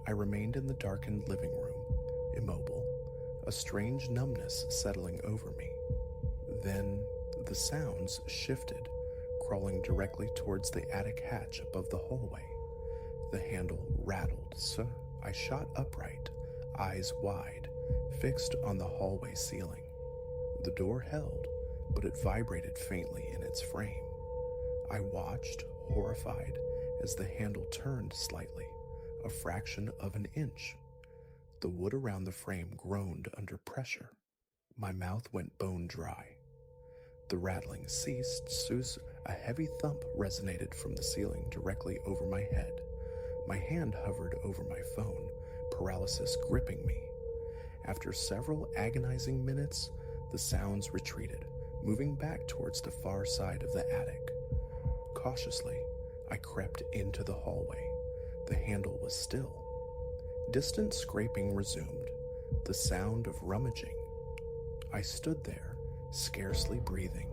I remained in the darkened living room, immobile, a strange numbness settling over me. Then the sounds shifted, crawling directly towards the attic hatch above the hallway. The handle rattled, so I shot upright, eyes wide, fixed on the hallway ceiling. The door held, but it vibrated faintly in its frame. I watched, horrified, as the handle turned slightly, a fraction of an inch. The wood around the frame groaned under pressure. My mouth went bone dry. The rattling ceased, a heavy thump resonated from the ceiling directly over my head. My hand hovered over my phone, paralysis gripping me. After several agonizing minutes, the sounds retreated, moving back towards the far side of the attic. Cautiously, I crept into the hallway. The handle was still. Distant scraping resumed, the sound of rummaging. I stood there, scarcely breathing,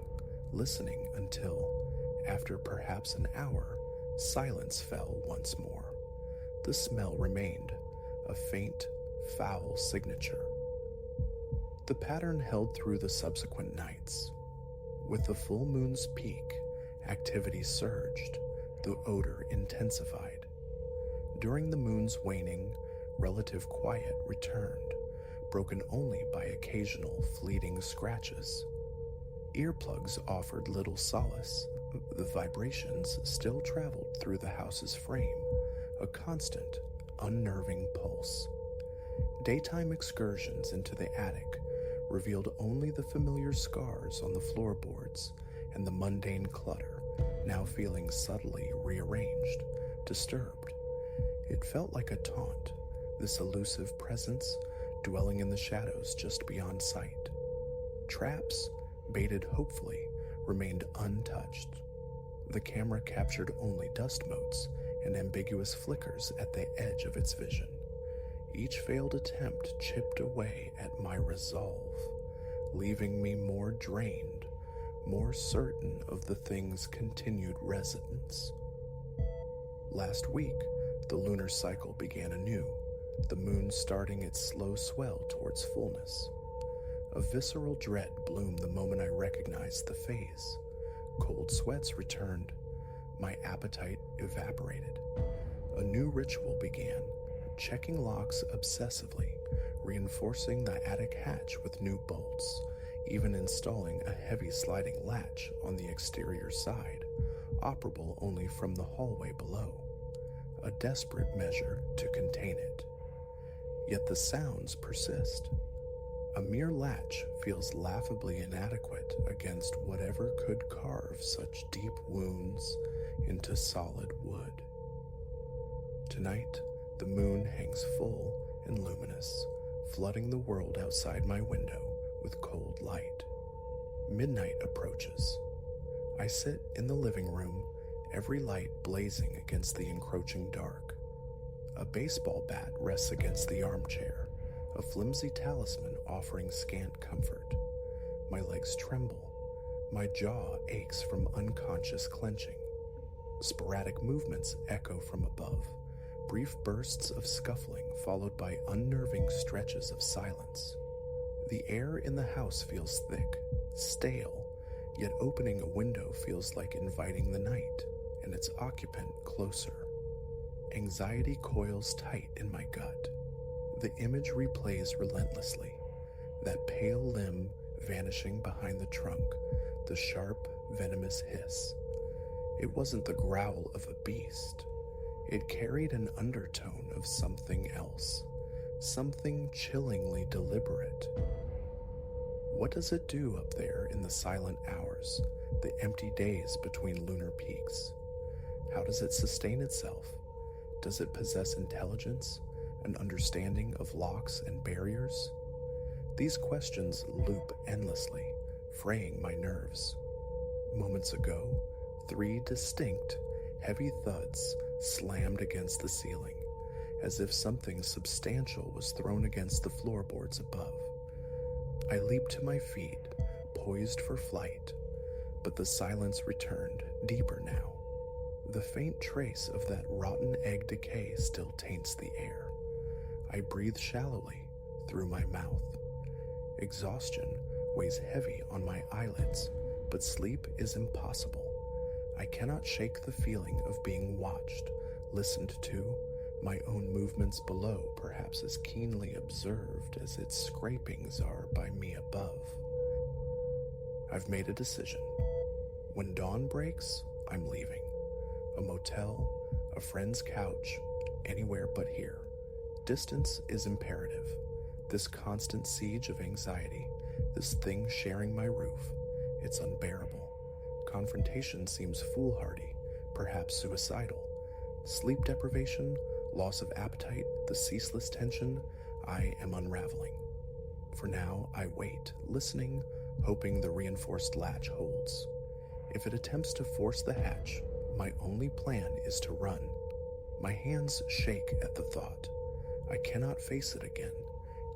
listening until, after perhaps an hour, silence fell once more. The smell remained, a faint, foul signature. The pattern held through the subsequent nights. With the full moon's peak, activity surged, the odor intensified. During the moon's waning, relative quiet returned, broken only by occasional fleeting scratches. Earplugs offered little solace. The vibrations still traveled through the house's frame, a constant, unnerving pulse. Daytime excursions into the attic revealed only the familiar scars on the floorboards and the mundane clutter, now feeling subtly rearranged, disturbed. It felt like a taunt, this elusive presence dwelling in the shadows just beyond sight. Traps, baited hopefully, remained untouched. The camera captured only dust motes and ambiguous flickers at the edge of its vision. Each failed attempt chipped away at my resolve, leaving me more drained, more certain of the thing's continued residence. Last week, the lunar cycle began anew, the moon starting its slow swell towards fullness. A visceral dread bloomed the moment I recognized the phase. Cold sweats returned. My appetite evaporated. A new ritual began, checking locks obsessively, reinforcing the attic hatch with new bolts, even installing a heavy sliding latch on the exterior side, operable only from the hallway below. A desperate measure to contain it. Yet the sounds persist. A mere latch feels laughably inadequate against whatever could carve such deep wounds into solid wood. Tonight, the moon hangs full and luminous, flooding the world outside my window with cold light. Midnight approaches. I sit in the living room, every light blazing against the encroaching dark. A baseball bat rests against the armchair, a flimsy talisman offering scant comfort. My legs tremble. My jaw aches from unconscious clenching. Sporadic movements echo from above, brief bursts of scuffling followed by unnerving stretches of silence. The air in the house feels thick, stale, yet opening a window feels like inviting the night and its occupant closer. Anxiety coils tight in my gut. The image replays relentlessly, that pale limb vanishing behind the trunk, the sharp, venomous hiss. It wasn't the growl of a beast. It carried an undertone of something else, something chillingly deliberate. What does it do up there in the silent hours, the empty days between lunar peaks? How does it sustain itself? Does it possess intelligence, an understanding of locks and barriers? These questions loop endlessly, fraying my nerves. Moments ago, 3 distinct, heavy thuds slammed against the ceiling, as if something substantial was thrown against the floorboards above. I leaped to my feet, poised for flight, but the silence returned, deeper now. The faint trace of that rotten egg decay still taints the air. I breathe shallowly through my mouth. Exhaustion weighs heavy on my eyelids, but sleep is impossible. I cannot shake the feeling of being watched, listened to, my own movements below perhaps as keenly observed as its scrapings are by me above. I've made a decision. When dawn breaks, I'm leaving. A motel, a friend's couch, anywhere but here. Distance is imperative. This constant siege of anxiety, this thing sharing my roof, it's unbearable. Confrontation seems foolhardy, perhaps suicidal. Sleep deprivation, loss of appetite, the ceaseless tension, I am unraveling. For now, I wait, listening, hoping the reinforced latch holds. If it attempts to force the hatch, my only plan is to run. My hands shake at the thought. I cannot face it again,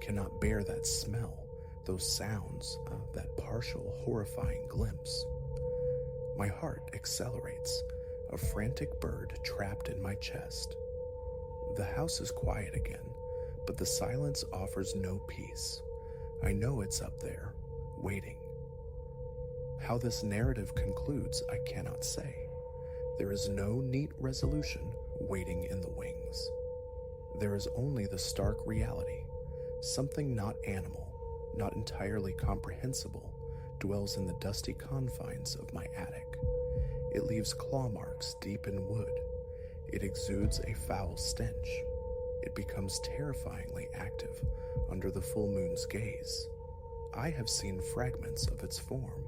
cannot bear that smell, those sounds, that partial, horrifying glimpse. My heart accelerates, a frantic bird trapped in my chest. The house is quiet again, but the silence offers no peace. I know it's up there, waiting. How this narrative concludes, I cannot say. There is no neat resolution waiting in the wings. There is only the stark reality. Something not animal, not entirely comprehensible, dwells in the dusty confines of my attic. It leaves claw marks deep in wood. It exudes a foul stench. It becomes terrifyingly active under the full moon's gaze. I have seen fragments of its form,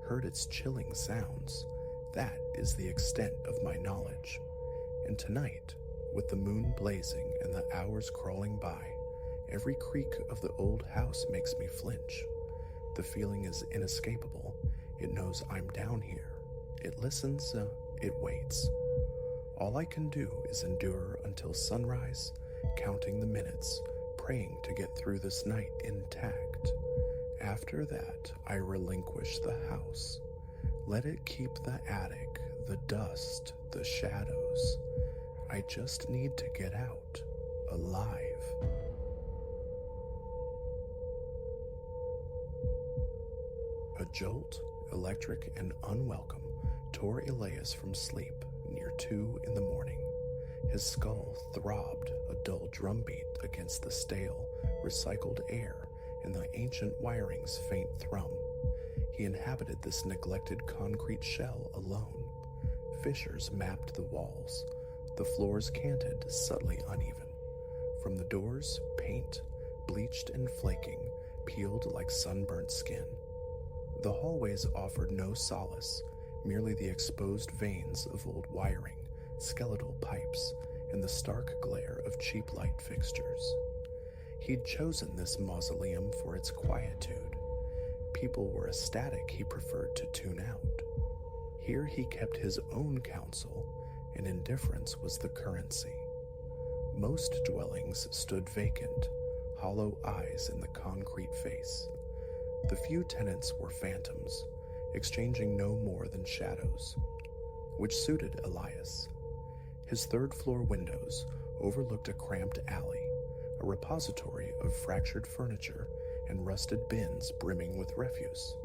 heard its chilling sounds. That is the extent of my knowledge. And tonight, with the moon blazing and the hours crawling by, every creak of the old house makes me flinch. The feeling is inescapable. It knows I'm down here. It listens, it waits. All I can do is endure until sunrise, counting the minutes, praying to get through this night intact. After that, I relinquish the house. Let it keep the attic, the dust, the shadows. I just need to get out, alive. A jolt, electric and unwelcome, tore Elias from sleep near 2 in the morning. His skull throbbed, a dull drumbeat against the stale, recycled air and the ancient wiring's faint thrum. He inhabited this neglected concrete shell alone. Fissures mapped the walls. The floors canted, subtly uneven. From the doors, paint, bleached and flaking, peeled like sunburnt skin. The hallways offered no solace, merely the exposed veins of old wiring, skeletal pipes, and the stark glare of cheap light fixtures. He'd chosen this mausoleum for its quietude. People were ecstatic he preferred to tune out. Here he kept his own counsel, and indifference was the currency. Most dwellings stood vacant, hollow eyes in the concrete face. The few tenants were phantoms, exchanging no more than shadows, which suited Elias. His third-floor windows overlooked a cramped alley, a repository of fractured furniture and rusted bins brimming with refuse.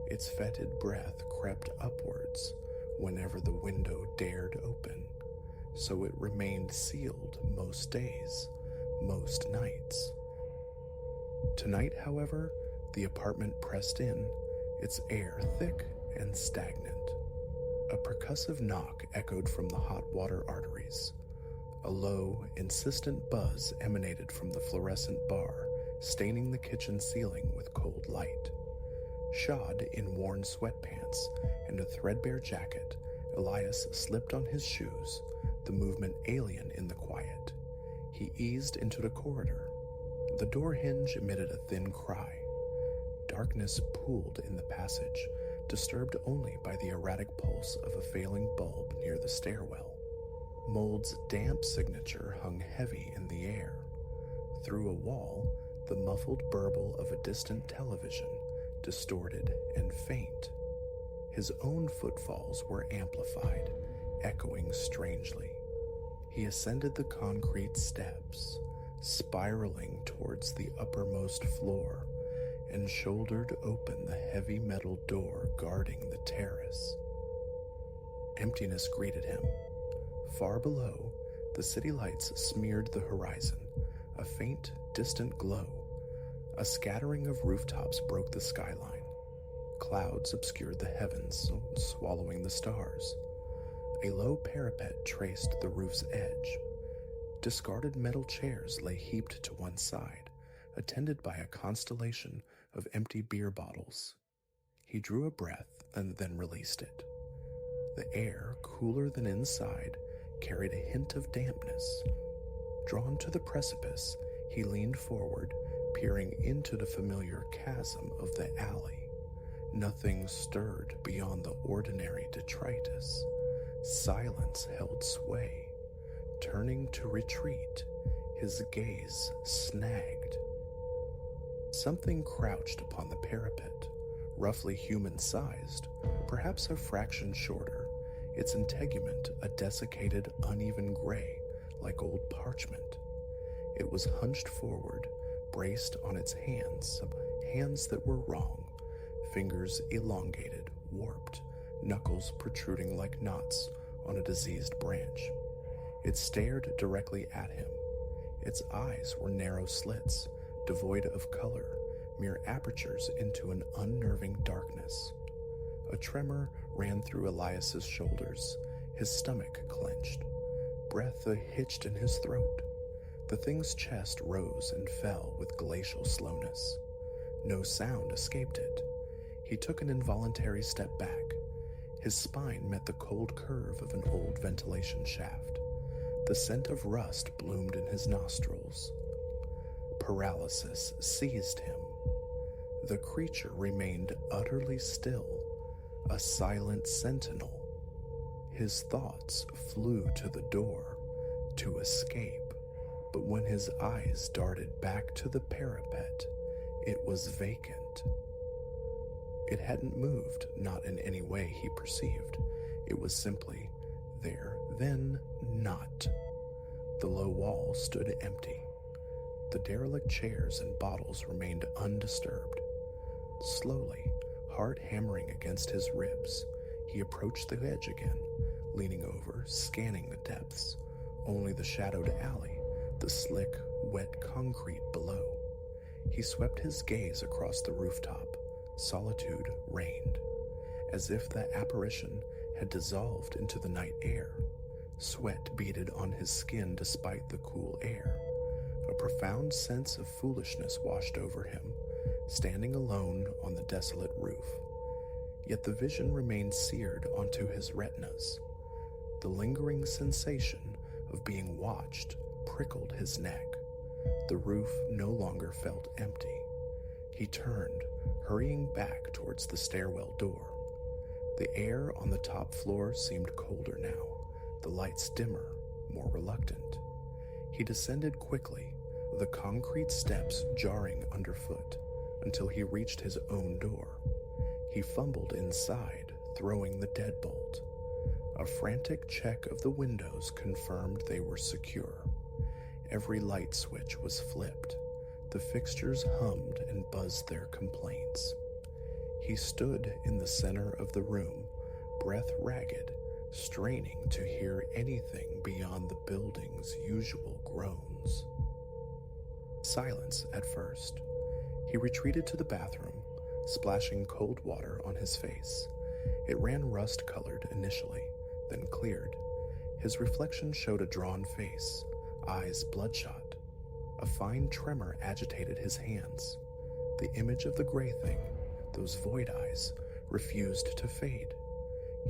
Its fetid breath crept upwards whenever the window dared open, so it remained sealed most days, most nights. Tonight, however, the apartment pressed in, its air thick and stagnant. A percussive knock echoed from the hot water arteries. A low, insistent buzz emanated from the fluorescent bar, staining the kitchen ceiling with cold light. Shod in worn sweatpants and a threadbare jacket, Elias slipped on his shoes, the movement alien in the quiet. He eased into the corridor. The door hinge emitted a thin cry. Darkness pooled in the passage, disturbed only by the erratic pulse of a failing bulb near the stairwell. Mold's damp signature hung heavy in the air. Through a wall, the muffled burble of a distant television, distorted and faint. His own footfalls were amplified, echoing strangely. He ascended the concrete steps, spiraling towards the uppermost floor, and shouldered open the heavy metal door guarding the terrace. Emptiness greeted him. Far below, the city lights smeared the horizon, a faint, distant glow. A scattering of rooftops broke the skyline. Clouds obscured the heavens, swallowing the stars. A low parapet traced the roof's edge. Discarded metal chairs lay heaped to one side, attended by a constellation of empty beer bottles. He drew a breath and then released it. The air, cooler than inside, carried a hint of dampness. Drawn to the precipice, he leaned forward, peering into the familiar chasm of the alley. Nothing stirred beyond the ordinary detritus. Silence held sway. Turning to retreat, his gaze snagged. Something crouched upon the parapet, roughly human-sized, perhaps a fraction shorter, its integument a desiccated, uneven gray, like old parchment. It was hunched forward, braced on its hands that were wrong, fingers elongated, warped, knuckles protruding like knots on a diseased branch. It stared directly at him. Its eyes were narrow slits, devoid of color, mere apertures into an unnerving darkness. A tremor ran through Elias's shoulders. His stomach clenched. Breath hitched in his throat. The thing's chest rose and fell with glacial slowness. No sound escaped it. He took an involuntary step back. His spine met the cold curve of an old ventilation shaft. The scent of rust bloomed in his nostrils. Paralysis seized him. The creature remained utterly still, a silent sentinel. His thoughts flew to the door, to escape, but when his eyes darted back to the parapet, it was vacant. It hadn't moved, not in any way he perceived. It was simply there, then not. The low wall stood empty. The derelict chairs and bottles remained undisturbed. Slowly, heart hammering against his ribs, he approached the edge again, leaning over, scanning the depths. Only the shadowed alley, the slick, wet concrete below. He swept his gaze across the rooftop. Solitude reigned, as if the apparition had dissolved into the night air. Sweat beaded on his skin despite the cool air. A profound sense of foolishness washed over him, standing alone on the desolate roof. Yet the vision remained seared onto his retinas. The lingering sensation of being watched prickled his neck. The roof no longer felt empty. He turned, hurrying back towards the stairwell door. The air on the top floor seemed colder now, the lights dimmer, more reluctant. He descended quickly, the concrete steps jarring underfoot, until he reached his own door. He fumbled inside, throwing the deadbolt. A frantic check of the windows confirmed they were secure. Every light switch was flipped. The fixtures hummed and buzzed their complaints. He stood in the center of the room, breath ragged, straining to hear anything beyond the building's usual groans. Silence at first. He retreated to the bathroom, splashing cold water on his face. It ran rust-colored initially, then cleared. His reflection showed a drawn face, eyes bloodshot. A fine tremor agitated his hands. The image of the gray thing, those void eyes, refused to fade.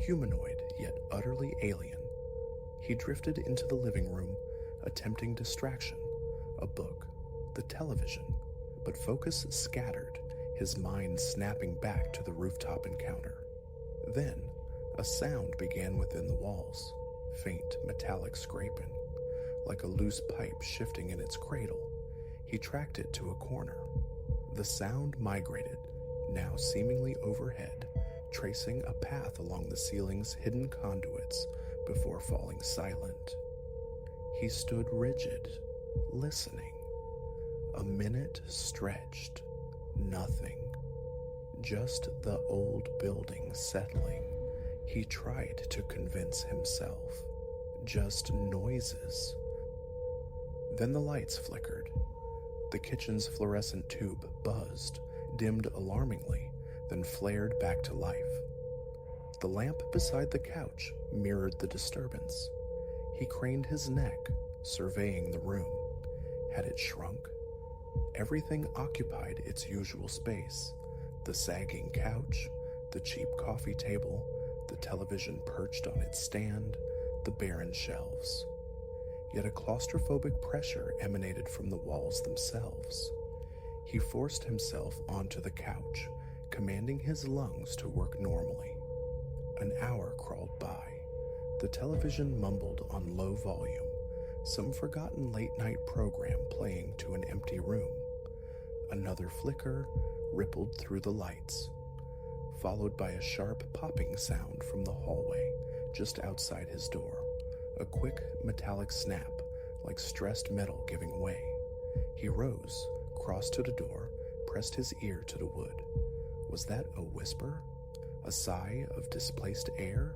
Humanoid, yet utterly alien. He drifted into the living room, attempting distraction, a book, the television, but focus scattered, his mind snapping back to the rooftop encounter. Then, a sound began within the walls, faint metallic scraping, like a loose pipe shifting in its cradle. He tracked it to a corner. The sound migrated, now seemingly overhead, tracing a path along the ceiling's hidden conduits before falling silent. He stood rigid, listening. A minute stretched. Nothing. Just the old building settling. He tried to convince himself. Just noises. Then the lights flickered. The kitchen's fluorescent tube buzzed, dimmed alarmingly, then flared back to life. The lamp beside the couch mirrored the disturbance. He craned his neck, surveying the room. Had it shrunk? Everything occupied its usual space. The sagging couch, the cheap coffee table, the television perched on its stand, the barren shelves. Yet a claustrophobic pressure emanated from the walls themselves. He forced himself onto the couch, commanding his lungs to work normally. An hour crawled by. The television mumbled on low volume, some forgotten late-night program playing to an empty room. Another flicker rippled through the lights, followed by a sharp popping sound from the hallway just outside his door. A quick metallic snap, like stressed metal giving way. He rose, crossed to the door, pressed his ear to the wood. Was that a whisper? A sigh of displaced air?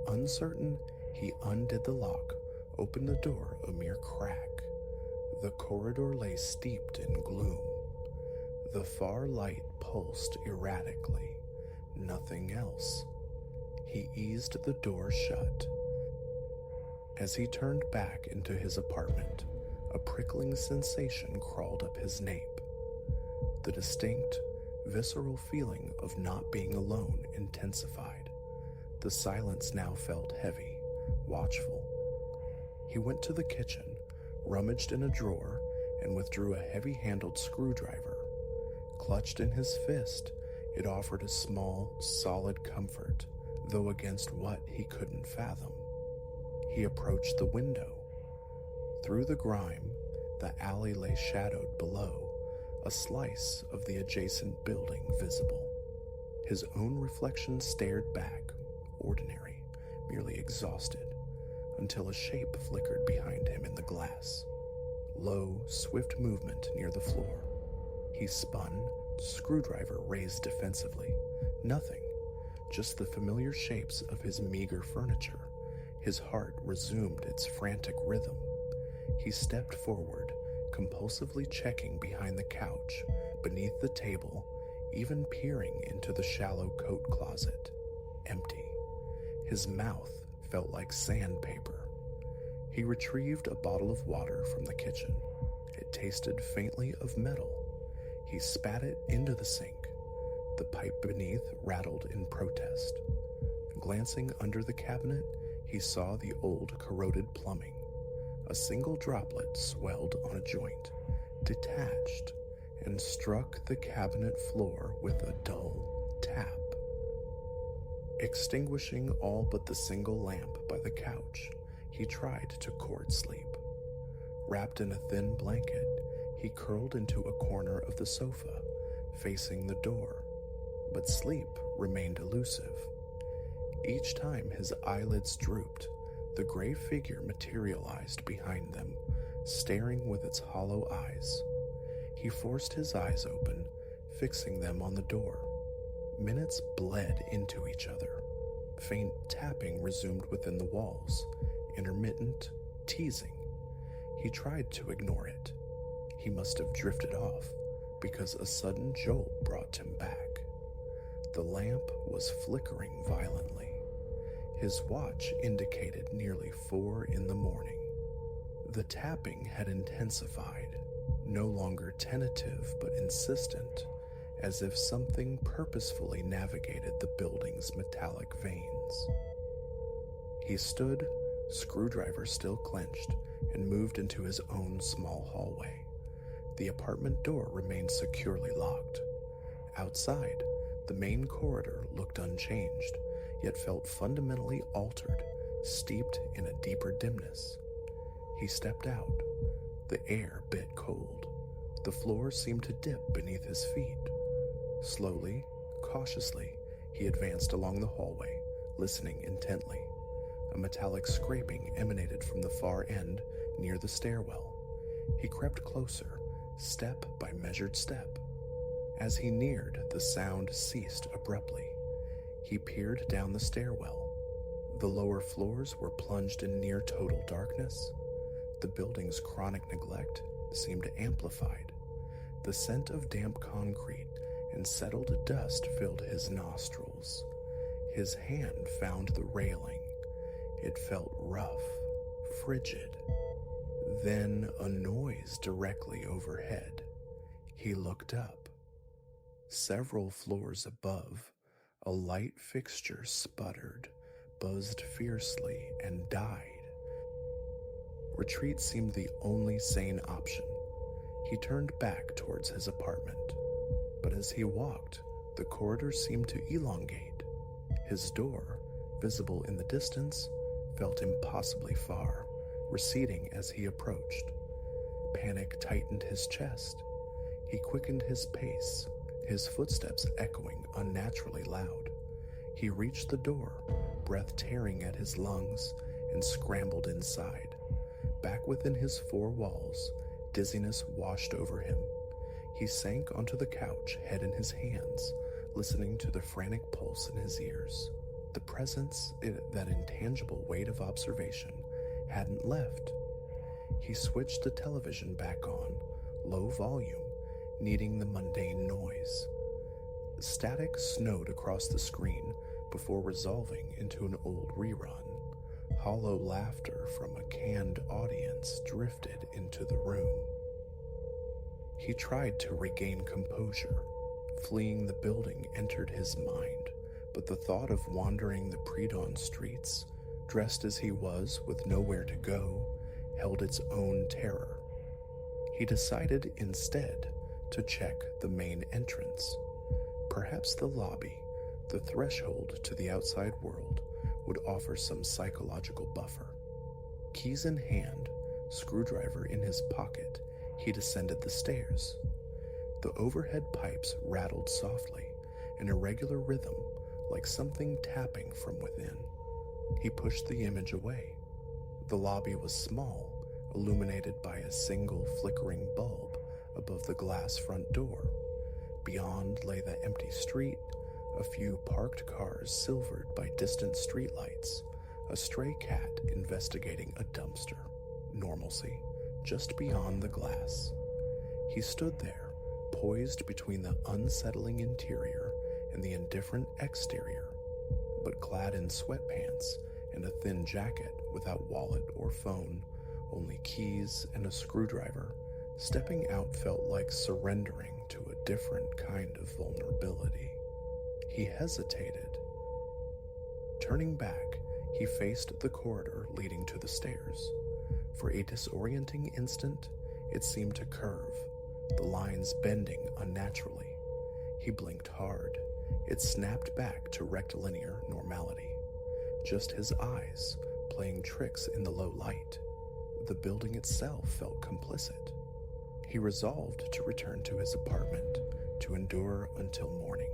Uncertain, he undid the lock, opened the door a mere crack. The corridor lay steeped in gloom. The far light pulsed erratically. Nothing else. He eased the door shut. As he turned back into his apartment, a prickling sensation crawled up his nape. The distinct, visceral feeling of not being alone intensified. The silence now felt heavy, watchful. He went to the kitchen, rummaged in a drawer, and withdrew a heavy-handled screwdriver. Clutched in his fist, it offered a small, solid comfort, though against what he couldn't fathom. He approached the window. Through the grime, the alley lay shadowed below, a slice of the adjacent building visible. His own reflection stared back, ordinary, merely exhausted, until a shape flickered behind him in the glass. Low, swift movement near the floor. He spun, screwdriver raised defensively. Nothing, just the familiar shapes of his meager furniture. His heart resumed its frantic rhythm. He stepped forward, compulsively checking behind the couch, beneath the table, even peering into the shallow coat closet. Empty. His mouth felt like sandpaper. He retrieved a bottle of water from the kitchen. It tasted faintly of metal. He spat it into the sink. The pipe beneath rattled in protest. Glancing under the cabinet, he saw the old corroded plumbing. A single droplet swelled on a joint, detached, and struck the cabinet floor with a dull tap. Extinguishing all but the single lamp by the couch, he tried to court sleep. Wrapped in a thin blanket, he curled into a corner of the sofa, facing the door, but sleep remained elusive. Each time his eyelids drooped, the gray figure materialized behind them, staring with its hollow eyes. He forced his eyes open, fixing them on the door. Minutes bled into each other. Faint tapping resumed within the walls, intermittent, teasing. He tried to ignore it. He must have drifted off, because a sudden jolt brought him back. The lamp was flickering violently. His watch indicated nearly 4 in the morning. The tapping had intensified, no longer tentative but insistent, as if something purposefully navigated the building's metallic veins. He stood, screwdriver still clenched, and moved into his own small hallway. The apartment door remained securely locked. Outside, the main corridor looked unchanged, yet felt fundamentally altered, steeped in a deeper dimness. He stepped out. The air bit cold. The floor seemed to dip beneath his feet. Slowly, cautiously, he advanced along the hallway, listening intently. A metallic scraping emanated from the far end near the stairwell. He crept closer, step by measured step. As he neared, the sound ceased abruptly. He peered down the stairwell. The lower floors were plunged in near total darkness. The building's chronic neglect seemed amplified. The scent of damp concrete and settled dust filled his nostrils. His hand found the railing. It felt rough, frigid. Then a noise directly overhead. He looked up. Several floors above, a light fixture sputtered, buzzed fiercely, and died. Retreat seemed the only sane option. He turned back towards his apartment, but as he walked, the corridor seemed to elongate. His door, visible in the distance, felt impossibly far, receding as he approached. Panic tightened his chest. He quickened his pace, his footsteps echoing unnaturally loud. He reached the door, breath tearing at his lungs, and scrambled inside. Back within his four walls, dizziness washed over him. He sank onto the couch, head in his hands, listening to the frantic pulse in his ears. The presence, that intangible weight of observation, hadn't left. He switched the television back on, low volume, needing the mundane noise. Static snowed across the screen before resolving into an old rerun. Hollow laughter from a canned audience drifted into the room. He tried to regain composure. Fleeing the building entered his mind, but the thought of wandering the pre-dawn streets, dressed as he was with nowhere to go, held its own terror. He decided instead to check the main entrance. Perhaps the lobby, the threshold to the outside world, would offer some psychological buffer. Keys in hand, screwdriver in his pocket, he descended the stairs. The overhead pipes rattled softly, an irregular rhythm, like something tapping from within. He pushed the image away. The lobby was small, illuminated by a single flickering bulb above the glass front door. Beyond lay the empty street, a few parked cars silvered by distant streetlights, a stray cat investigating a dumpster. Normalcy, just beyond the glass. He stood there, poised between the unsettling interior and the indifferent exterior, but clad in sweatpants and a thin jacket without wallet or phone, only keys and a screwdriver. Stepping out felt like surrendering to a different kind of vulnerability. He hesitated. Turning back, he faced the corridor leading to the stairs. For a disorienting instant, it seemed to curve, the lines bending unnaturally. He blinked hard. It snapped back to rectilinear normality. Just his eyes, playing tricks in the low light. The building itself felt complicit. He resolved to return to his apartment, to endure until morning.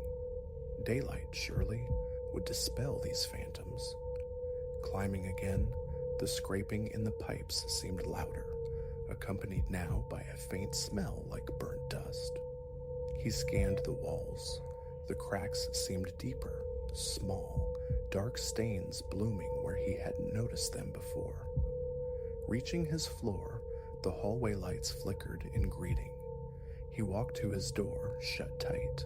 Daylight, surely, would dispel these phantoms. Climbing again, the scraping in the pipes seemed louder, accompanied now by a faint smell like burnt dust. He scanned the walls. The cracks seemed deeper, small, dark stains blooming where he hadn't noticed them before. Reaching his floor, the hallway lights flickered in greeting. He walked to his door, shut tight,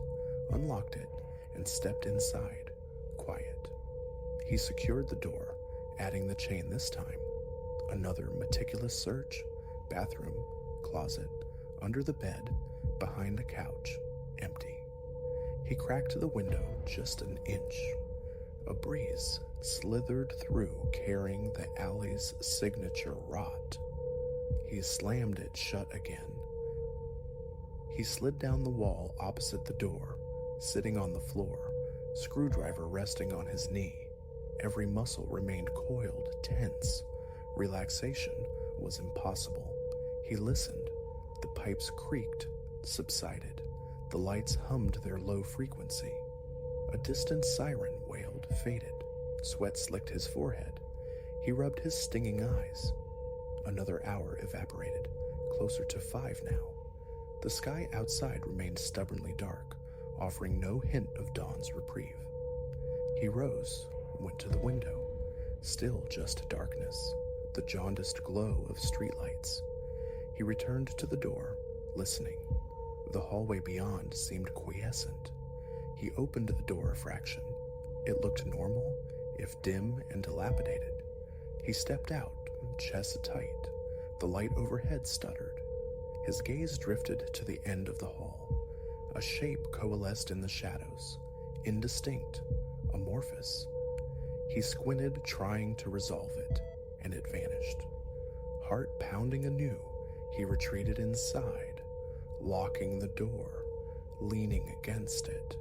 unlocked it, and stepped inside, quiet. He secured the door, adding the chain this time. Another meticulous search, bathroom, closet, under the bed, behind the couch, empty. He cracked the window just an inch. A breeze slithered through, carrying the alley's signature rot. He slammed it shut again. He slid down the wall opposite the door, sitting on the floor, screwdriver resting on his knee. Every muscle remained coiled, tense. Relaxation was impossible. He listened. The pipes creaked, subsided. The lights hummed their low frequency. A distant siren wailed, faded. Sweat slicked his forehead. He rubbed his stinging eyes. Another hour evaporated, closer to 5 now. The sky outside remained stubbornly dark, offering no hint of dawn's reprieve. He rose, went to the window. Still just darkness, the jaundiced glow of streetlights. He returned to the door, listening. The hallway beyond seemed quiescent. He opened the door a fraction. It looked normal, if dim and dilapidated. He stepped out, chest tight. The light overhead stuttered. His gaze drifted to the end of the hall. A shape coalesced in the shadows, indistinct, amorphous. He squinted, trying to resolve it, and it vanished. Heart pounding anew, he retreated inside, locking the door, leaning against it,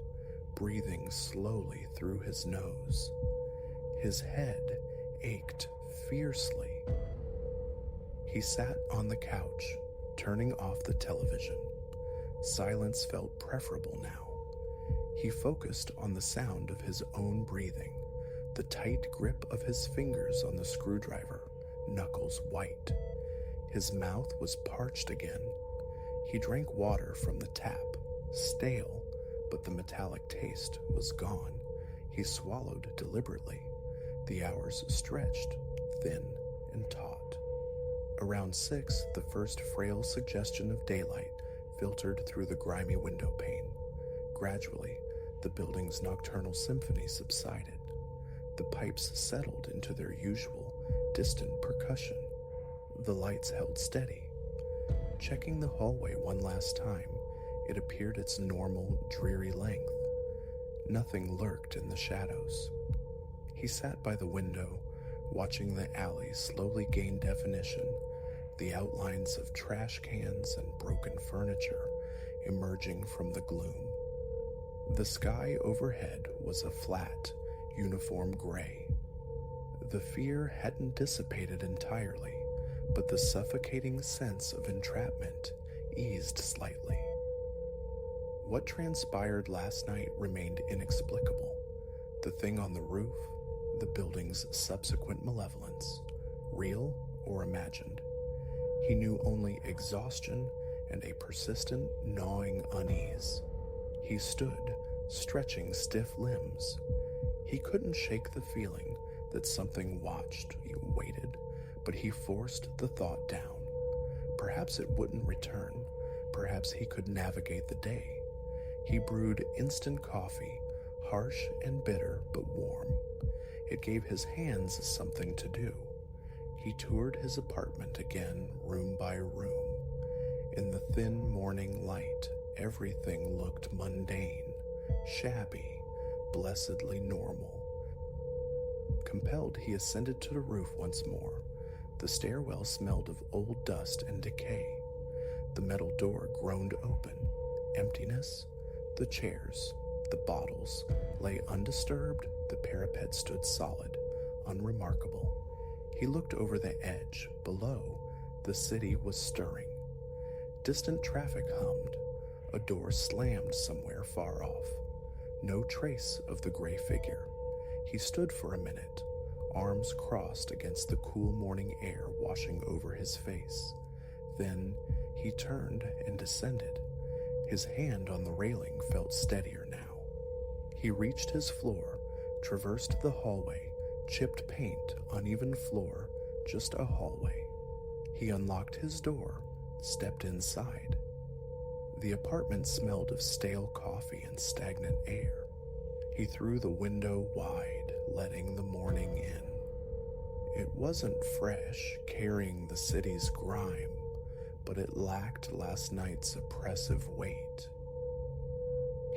breathing slowly through his nose. His head ached fiercely. He sat on the couch, turning off the television. Silence felt preferable now. He focused on the sound of his own breathing, the tight grip of his fingers on the screwdriver, knuckles white. His mouth was parched again. He drank water from the tap, stale, but the metallic taste was gone. He swallowed deliberately. The hours stretched, thin and taut. Around 6, the first frail suggestion of daylight filtered through the grimy window pane. Gradually, the building's nocturnal symphony subsided. The pipes settled into their usual, distant percussion. The lights held steady. Checking the hallway one last time, it appeared its normal, dreary length. Nothing lurked in the shadows. He sat by the window, watching the alley slowly gain definition, the outlines of trash cans and broken furniture emerging from the gloom. The sky overhead was a flat, uniform gray. The fear hadn't dissipated entirely, but the suffocating sense of entrapment eased slightly. What transpired last night remained inexplicable. The thing on the roof, the building's subsequent malevolence, real or imagined. He knew only exhaustion and a persistent, gnawing unease. He stood, stretching stiff limbs. He couldn't shake the feeling that something watched, waited, but he forced the thought down. Perhaps it wouldn't return. Perhaps he could navigate the day. He brewed instant coffee, harsh and bitter but warm. It gave his hands something to do. He toured his apartment again, room by room. In the thin morning light, everything looked mundane, shabby, blessedly normal. Compelled, he ascended to the roof once more. The stairwell smelled of old dust and decay. The metal door groaned open. Emptiness. The chairs, the bottles, lay undisturbed. The parapet stood solid, unremarkable. He looked over the edge. Below, the city was stirring. Distant traffic hummed. A door slammed somewhere far off. No trace of the gray figure. He stood for a minute, arms crossed against the cool morning air washing over his face. Then he turned and descended. His hand on the railing felt steadier now. He reached his floor, traversed the hallway, chipped paint, uneven floor, just a hallway. He unlocked his door, stepped inside. The apartment smelled of stale coffee and stagnant air. He threw the window wide, letting the morning in. It wasn't fresh, carrying the city's grime, but it lacked last night's oppressive weight.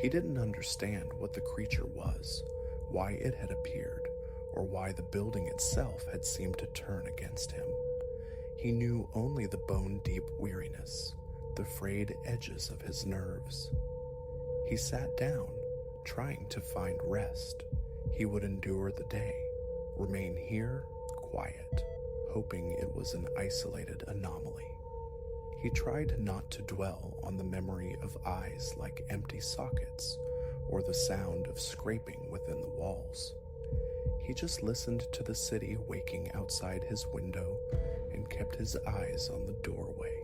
He didn't understand what the creature was, why it had appeared, or why the building itself had seemed to turn against him. He knew only the bone-deep weariness, the frayed edges of his nerves. He sat down, trying to find rest. He would endure the day, remain here, quiet, hoping it was an isolated anomaly. He tried not to dwell on the memory of eyes like empty sockets or the sound of scraping within the walls. He just listened to the city waking outside his window and kept his eyes on the doorway,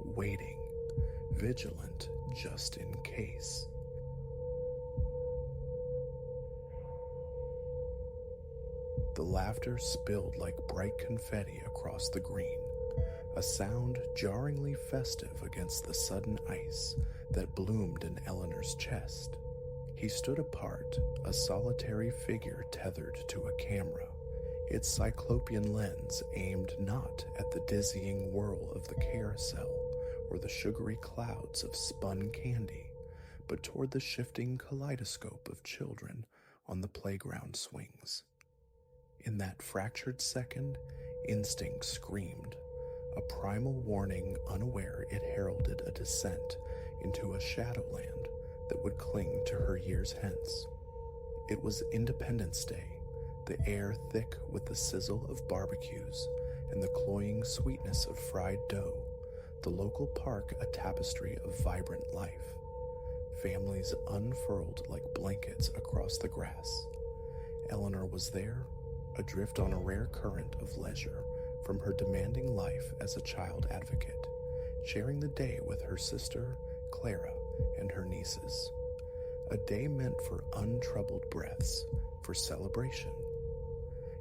waiting, vigilant just in case. The laughter spilled like bright confetti across the green, a sound jarringly festive against the sudden ice that bloomed in Eleanor's chest. He stood apart, a solitary figure tethered to a camera, its cyclopean lens aimed not at the dizzying whirl of the carousel or the sugary clouds of spun candy, but toward the shifting kaleidoscope of children on the playground swings. In that fractured second, instinct screamed, a primal warning unaware it heralded a descent into a shadowland that would cling to her years hence. It was Independence Day, the air thick with the sizzle of barbecues and the cloying sweetness of fried dough, the local park a tapestry of vibrant life. Families unfurled like blankets across the grass. Eleanor was there, adrift on a rare current of leisure from her demanding life as a child advocate, sharing the day with her sister, Clara, and her nieces. A day meant for untroubled breaths, for celebration.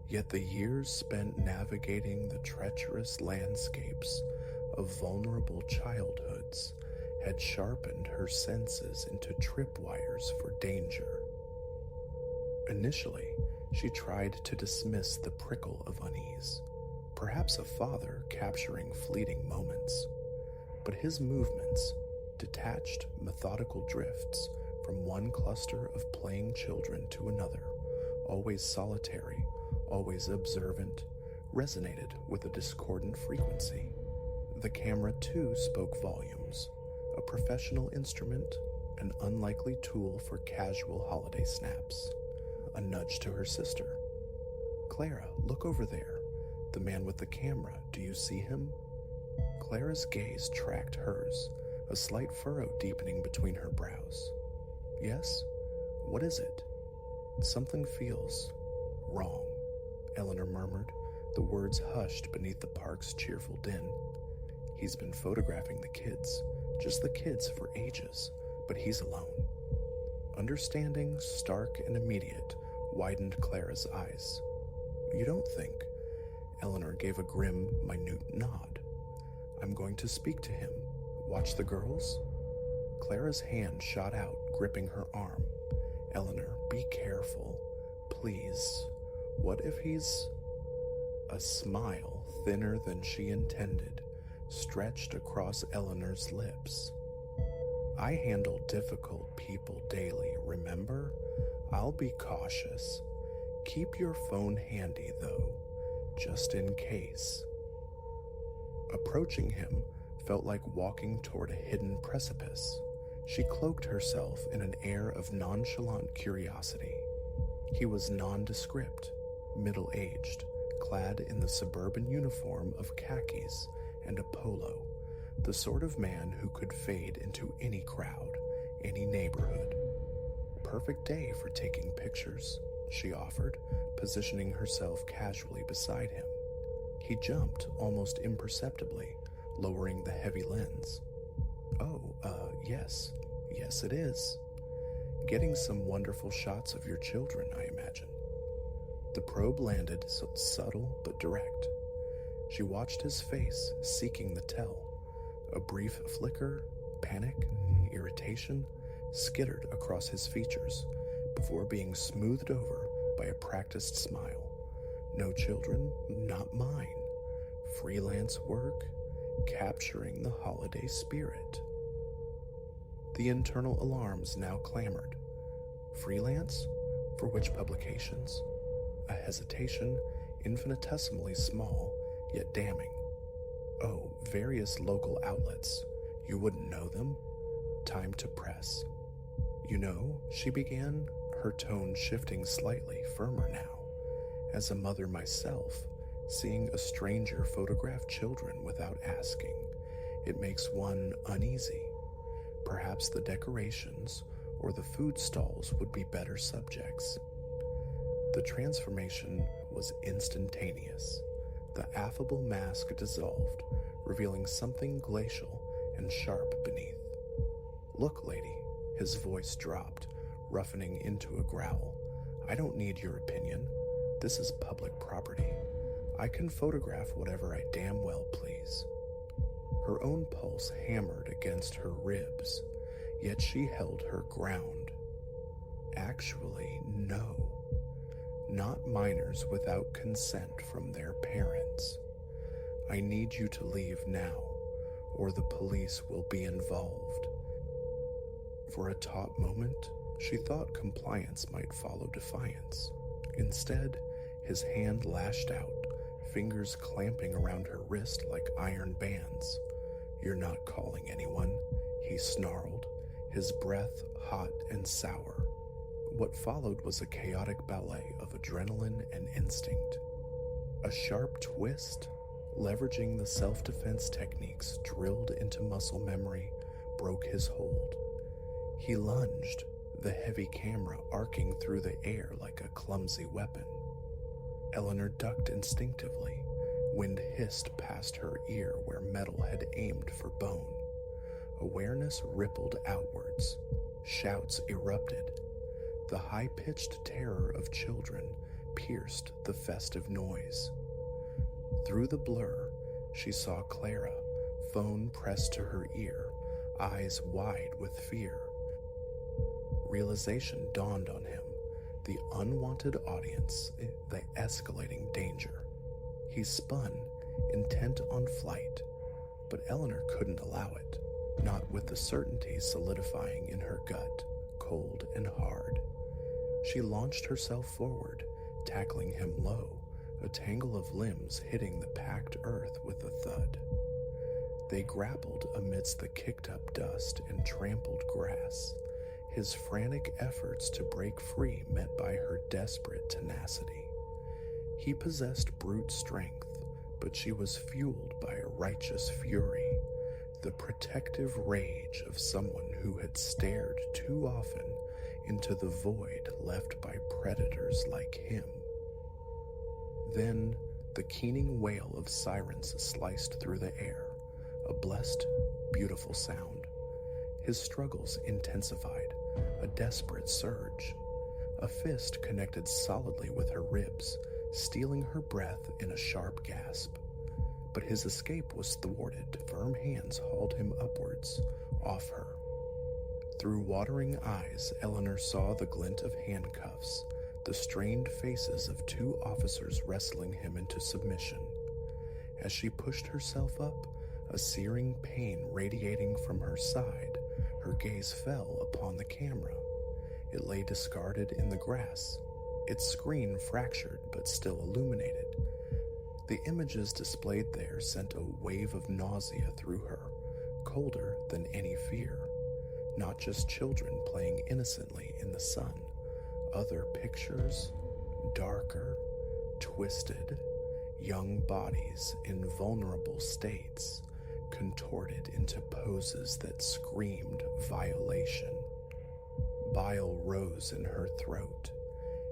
Yet the years spent navigating the treacherous landscapes of vulnerable childhoods had sharpened her senses into tripwires for danger. Initially, she tried to dismiss the prickle of unease, perhaps a father capturing fleeting moments. But his movements, detached, methodical drifts from one cluster of playing children to another, always solitary, always observant, resonated with a discordant frequency. The camera, too, spoke volumes, a professional instrument, an unlikely tool for casual holiday snaps. A nudge to her sister. "Clara, look over there. The man with the camera, do you see him?" Clara's gaze tracked hers, a slight furrow deepening between her brows. "Yes? What is it?" "Something feels wrong," Eleanor murmured, the words hushed beneath the park's cheerful din. "He's been photographing the kids, just the kids for ages, but he's alone." Understanding, stark and immediate, widened Clara's eyes. "You don't think?" Eleanor gave a grim, minute nod. "I'm going to speak to him. Watch the girls?" Clara's hand shot out, gripping her arm. "Eleanor, be careful. Please. What if he's—" A smile, thinner than she intended, stretched across Eleanor's lips. "I handle difficult people daily, remember? I'll be cautious. Keep your phone handy, though, just in case." Approaching him felt like walking toward a hidden precipice. She cloaked herself in an air of nonchalant curiosity. He was nondescript, middle-aged, clad in the suburban uniform of khakis and a polo, the sort of man who could fade into any crowd, any neighborhood. "Perfect day for taking pictures," she offered, positioning herself casually beside him. He jumped almost imperceptibly, lowering the heavy lens. "Oh, yes it is. Getting some wonderful shots of your children, I imagine." The probe landed subtle but direct. She watched his face, seeking the tell. A brief flicker, panic, irritation, skittered across his features before being smoothed over by a practiced smile. "No children, not mine. Freelance work, capturing the holiday spirit." The internal alarms now clamored. Freelance? For which publications? A hesitation, infinitesimally small, yet damning. "Oh, various local outlets. You wouldn't know them? Time to press." "You know," she began, her tone shifting slightly, firmer now. "As a mother myself, seeing a stranger photograph children without asking, it makes one uneasy. Perhaps the decorations or the food stalls would be better subjects." The transformation was instantaneous. The affable mask dissolved, revealing something glacial and sharp beneath. "Look, lady," his voice dropped, roughening into a growl. "I don't need your opinion. This is public property. I can photograph whatever I damn well please." Her own pulse hammered against her ribs. yet she held her ground. Actually, no. Not minors without consent from their parents. I need you to leave now, or the police will be involved. For a taut moment, she thought compliance might follow defiance. Instead, his hand lashed out, fingers clamping around her wrist like iron bands. "You're not calling anyone," he snarled, his breath hot and sour. What followed was a chaotic ballet of adrenaline and instinct. A sharp twist, leveraging the self-defense techniques drilled into muscle memory, broke his hold. He lunged, the heavy camera arcing through the air like a clumsy weapon. Eleanor ducked instinctively. Wind hissed past her ear where metal had aimed for bone. Awareness rippled outwards. Shouts erupted. The high-pitched terror of children pierced the festive noise. Through the blur, she saw Clara, phone pressed to her ear, eyes wide with fear. Realization dawned on him, the unwanted audience, the escalating danger. He spun, intent on flight, but Eleanor couldn't allow it, not with the certainty solidifying in her gut, cold and hard. She launched herself forward, tackling him low, a tangle of limbs hitting the packed earth with a thud. They grappled amidst the kicked-up dust and trampled grass, his frantic efforts to break free met by her desperate tenacity. He possessed brute strength, but she was fueled by a righteous fury, the protective rage of someone who had stared too often into the void left by predators like him. Then, the keening wail of sirens sliced through the air, a blessed, beautiful sound. His struggles intensified, a desperate surge. A fist connected solidly with her ribs, stealing her breath in a sharp gasp. But his escape was thwarted. Firm hands hauled him upwards, off her. Through watering eyes, Eleanor saw the glint of handcuffs, the strained faces of two officers wrestling him into submission. As she pushed herself up, a searing pain radiating from her side, her gaze fell upon the camera. It lay discarded in the grass, its screen fractured but still illuminated. The images displayed there sent a wave of nausea through her, colder than any fear. Not just children playing innocently in the sun. Other pictures, darker, twisted, young bodies in vulnerable states, contorted into poses that screamed violation. Bile rose in her throat.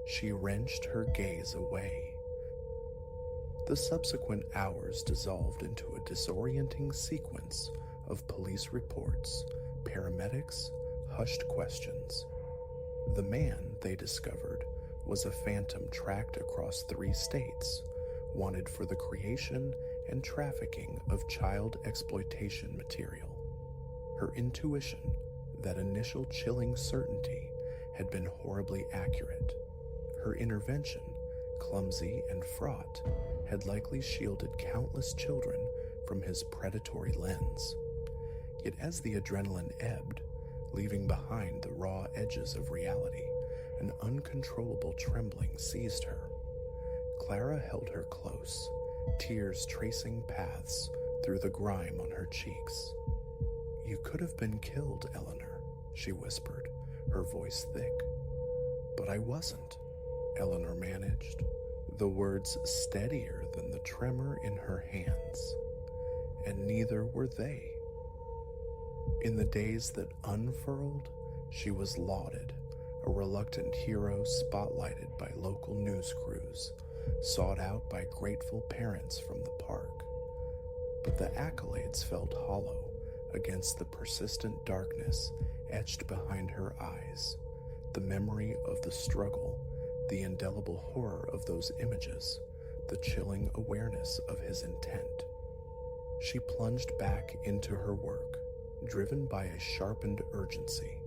She wrenched her gaze away. The subsequent hours dissolved into a disorienting sequence of police reports, paramedics, hushed questions. The man, they discovered, was a phantom tracked across 3 states, wanted for the creation and trafficking of child exploitation material. Her intuition, that initial chilling certainty, had been horribly accurate. Her intervention, clumsy and fraught, had likely shielded countless children from his predatory lens. Yet as the adrenaline ebbed, leaving behind the raw edges of reality, an uncontrollable trembling seized her. Clara held her close, tears tracing paths through the grime on her cheeks. "You could have been killed, Eleanor," she whispered, her voice thick. "But I wasn't," Eleanor managed, the words steadier than the tremor in her hands. And neither were they. In the days that unfurled, she was lauded, a reluctant hero spotlighted by local news crews, sought out by grateful parents from the park. But the accolades felt hollow against the persistent darkness etched behind her eyes, the memory of the struggle, the indelible horror of those images, the chilling awareness of his intent. She plunged back into her work, driven by a sharpened urgency,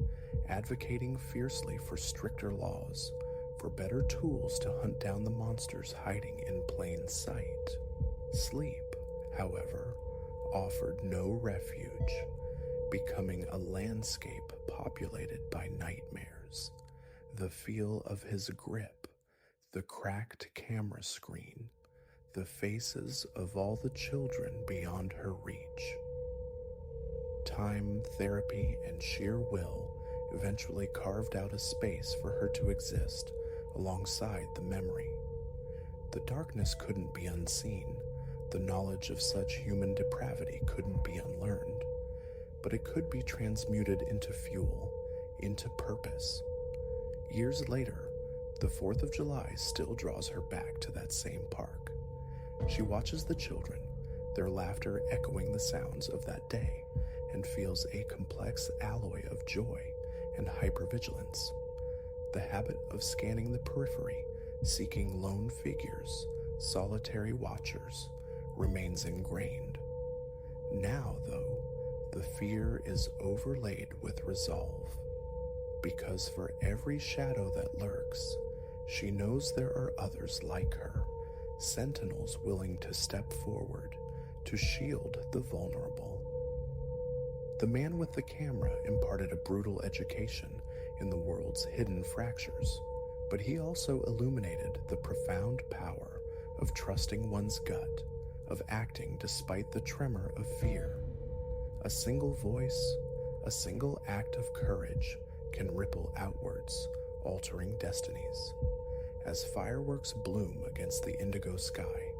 advocating fiercely for stricter laws, for better tools to hunt down the monsters hiding in plain sight. Sleep, however, offered no refuge, becoming a landscape populated by nightmares. The feel of his grip, the cracked camera screen, the faces of all the children beyond her reach. Time, therapy, and sheer will eventually carved out a space for her to exist alongside the memory. The darkness couldn't be unseen, the knowledge of such human depravity couldn't be unlearned, but it could be transmuted into fuel, into purpose. Years later, the 4th of July still draws her back to that same park. She watches the children, their laughter echoing the sounds of that day, and feels a complex alloy of joy and hypervigilance. The habit of scanning the periphery, seeking lone figures, solitary watchers, remains ingrained. Now, though, the fear is overlaid with resolve, because for every shadow that lurks, she knows there are others like her, sentinels willing to step forward to shield the vulnerable. The man with the camera imparted a brutal education in the world's hidden fractures, but he also illuminated the profound power of trusting one's gut, of acting despite the tremor of fear. A single voice, a single act of courage can ripple outwards, altering destinies. As fireworks bloom against the indigo sky,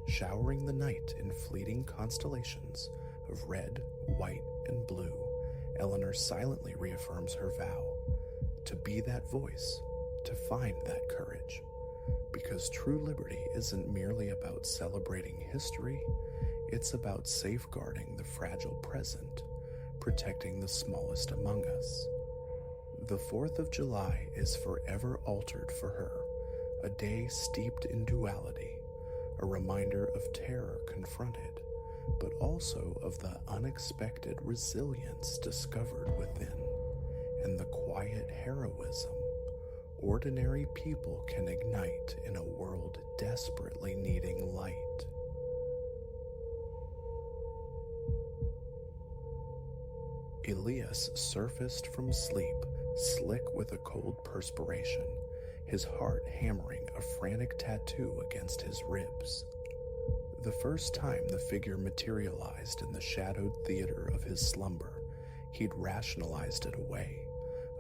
showering the night in fleeting constellations of red, white, and blue, Eleanor silently reaffirms her vow to be that voice, to find that courage. Because true liberty isn't merely about celebrating history, it's about safeguarding the fragile present, protecting the smallest among us. The 4th of July is forever altered for her, a day steeped in duality, a reminder of terror confronted, but also of the unexpected resilience discovered within, and the quiet heroism ordinary people can ignite in a world desperately needing light. Elias surfaced from sleep, slick with a cold perspiration, his heart hammering a frantic tattoo against his ribs. The first time the figure materialized in the shadowed theater of his slumber, he'd rationalized it away,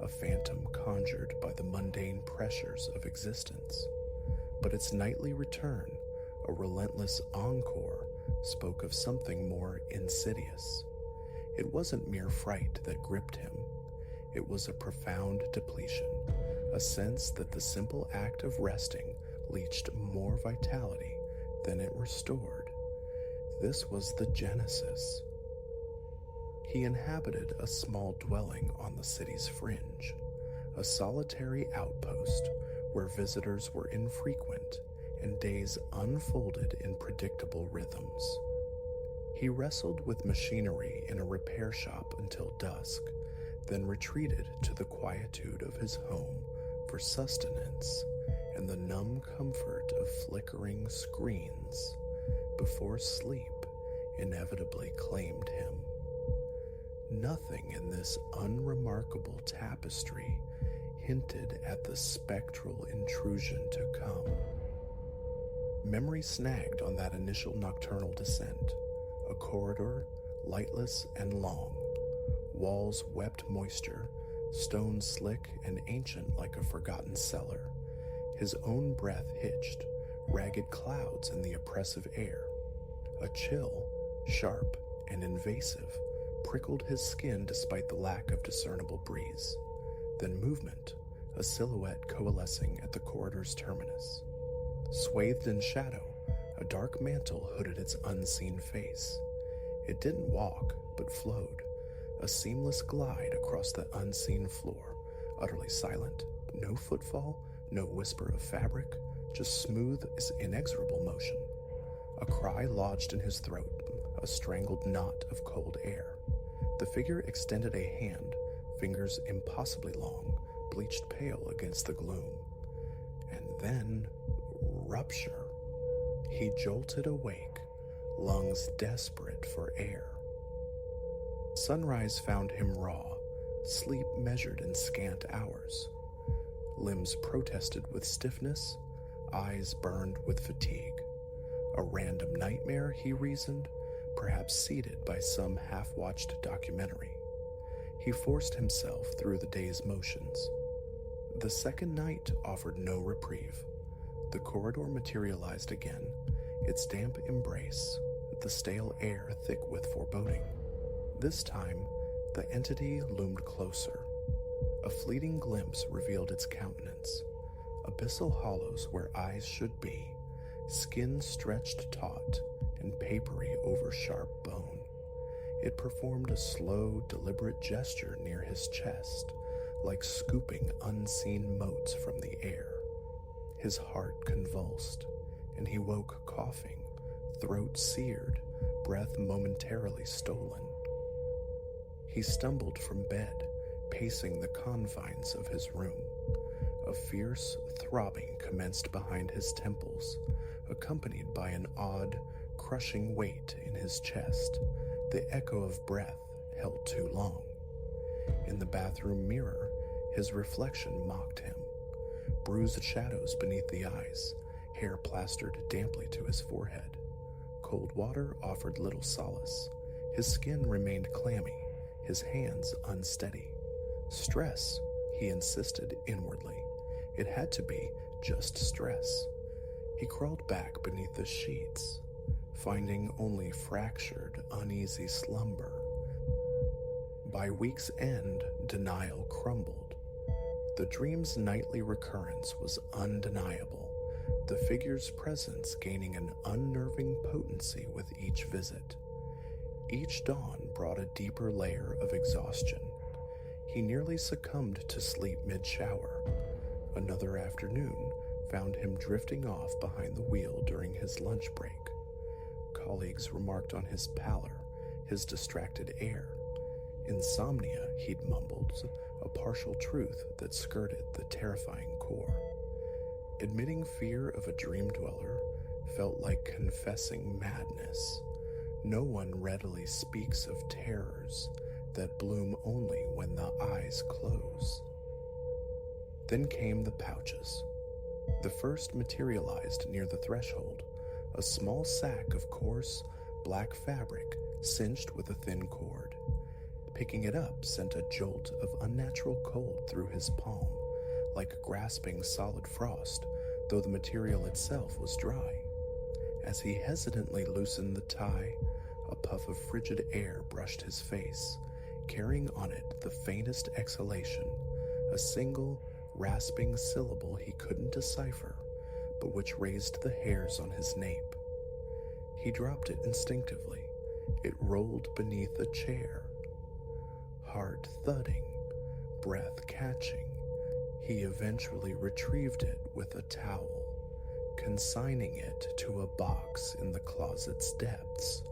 a phantom conjured by the mundane pressures of existence. But its nightly return, a relentless encore, spoke of something more insidious. It wasn't mere fright that gripped him. It was a profound depletion, a sense that the simple act of resting leached more vitality than it restored. This was the genesis. He inhabited a small dwelling on the city's fringe, a solitary outpost where visitors were infrequent and days unfolded in predictable rhythms. He wrestled with machinery in a repair shop until dusk, then retreated to the quietude of his home for sustenance and the numb comfort of flickering screens before sleep inevitably claimed him. Nothing in this unremarkable tapestry hinted at the spectral intrusion to come. Memory snagged on that initial nocturnal descent, a corridor lightless and long, walls wept moisture, stones slick and ancient like a forgotten cellar. His own breath hitched, ragged clouds in the oppressive air. A chill, sharp and invasive, prickled his skin despite the lack of discernible breeze. Then movement, a silhouette coalescing at the corridor's terminus. Swathed in shadow, a dark mantle hooded its unseen face. It didn't walk, but flowed, a seamless glide across the unseen floor, utterly silent, no footfall, no whisper of fabric, just smooth as inexorable motion. A cry lodged in his throat, a strangled knot of cold air. The figure extended a hand, fingers impossibly long, bleached pale against the gloom. And then, rupture. He jolted awake, lungs desperate for air. Sunrise found him raw, sleep measured in scant hours. Limbs protested with stiffness, eyes burned with fatigue. A random nightmare, he reasoned, perhaps seeded by some half-watched documentary. He forced himself through the day's motions. The second night offered no reprieve. The corridor materialized again, its damp embrace, the stale air thick with foreboding. This time, the entity loomed closer. A fleeting glimpse revealed its countenance. Abyssal hollows where eyes should be, skin stretched taut and papery over sharp bone. It performed a slow, deliberate gesture near his chest, like scooping unseen motes from the air. His heart convulsed, and he woke coughing, throat seared, breath momentarily stolen. He stumbled from bed, pacing the confines of his room. A fierce throbbing commenced behind his temples, accompanied by an odd, crushing weight in his chest, the echo of breath held too long. In the bathroom mirror, his reflection mocked him. Bruised shadows beneath the eyes, hair plastered damply to his forehead. Cold water offered little solace. His skin remained clammy, his hands unsteady. Stress, he insisted inwardly. It had to be just stress. He crawled back beneath the sheets, finding only fractured, uneasy slumber. By week's end, denial crumbled. The dream's nightly recurrence was undeniable, the figure's presence gaining an unnerving potency with each visit. Each dawn brought a deeper layer of exhaustion. He nearly succumbed to sleep mid-shower. Another afternoon found him drifting off behind the wheel during his lunch break. Colleagues remarked on his pallor, his distracted air. Insomnia, he'd mumbled, a partial truth that skirted the terrifying core. Admitting fear of a dream dweller felt like confessing madness. No one readily speaks of terrors that bloom only when the eyes close. Then came the pouches. The first materialized near the threshold, a small sack of coarse, black fabric cinched with a thin cord. Picking it up sent a jolt of unnatural cold through his palm, like grasping solid frost, though the material itself was dry. As he hesitantly loosened the tie, a puff of frigid air brushed his face, carrying on it the faintest exhalation, a single, rasping syllable he couldn't decipher, but which raised the hairs on his nape. He dropped it instinctively. It rolled beneath a chair. Heart thudding, breath catching, he eventually retrieved it with a towel, consigning it to a box in the closet's depths,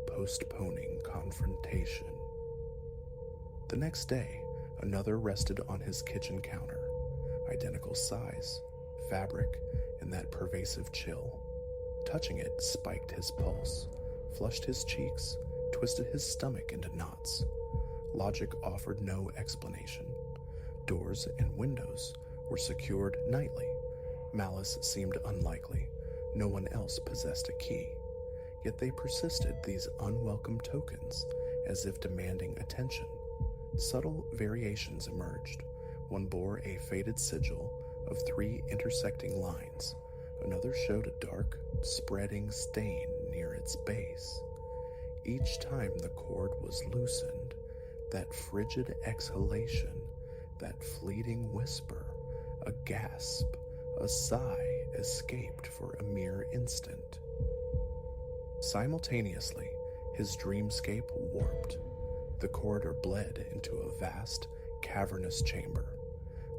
postponing confrontation. The next day, another rested on his kitchen counter. Identical size, fabric, and that pervasive chill. Touching it spiked his pulse, flushed his cheeks, twisted his stomach into knots. Logic offered no explanation. Doors and windows were secured nightly. Malice seemed unlikely. No one else possessed a key. Yet they persisted, these unwelcome tokens, as if demanding attention. Subtle variations emerged. One bore a faded sigil of 3 intersecting lines. Another showed a dark, spreading stain near its base. Each time the cord was loosened, that frigid exhalation, that fleeting whisper, a gasp, a sigh escaped for a mere instant. Simultaneously, his dreamscape warped. The corridor bled into a vast, cavernous chamber.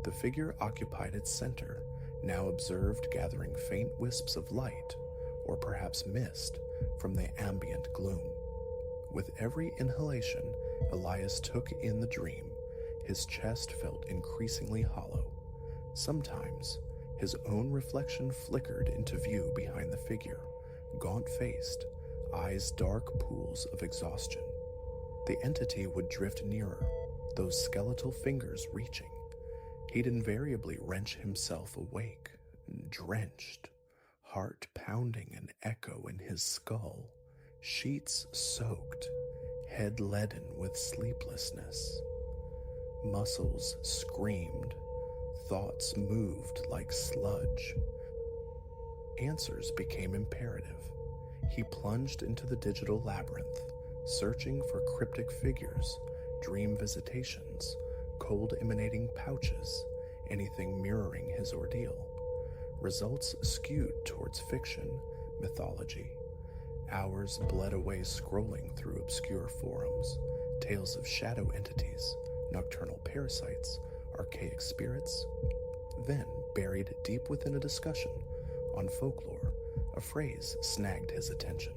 The figure occupied its center, now observed gathering faint wisps of light, or perhaps mist, from the ambient gloom. With every inhalation, Elias took in the dream. His chest felt increasingly hollow. Sometimes, his own reflection flickered into view behind the figure, gaunt-faced, eyes dark pools of exhaustion. The entity would drift nearer, those skeletal fingers reaching. He'd invariably wrench himself awake, drenched, heart pounding an echo in his skull, sheets soaked, head leaden with sleeplessness. Muscles screamed, thoughts moved like sludge. Answers became imperative. He plunged into the digital labyrinth, searching for cryptic figures, dream visitations, cold emanating pouches, anything mirroring his ordeal. Results skewed towards fiction, mythology. Hours bled away scrolling through obscure forums, tales of shadow entities, nocturnal parasites, archaic spirits. Then, buried deep within a discussion on folklore, a phrase snagged his attention.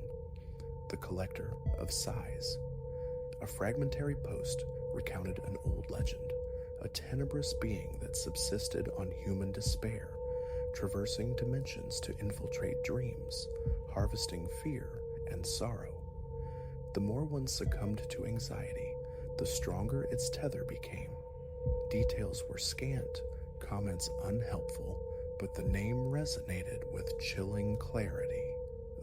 The collector of sighs. A fragmentary post recounted an old legend, a tenebrous being that subsisted on human despair, traversing dimensions to infiltrate dreams, harvesting fear and sorrow. The more one succumbed to anxiety, the stronger its tether became. Details were scant, comments unhelpful, but the name resonated with chilling clarity.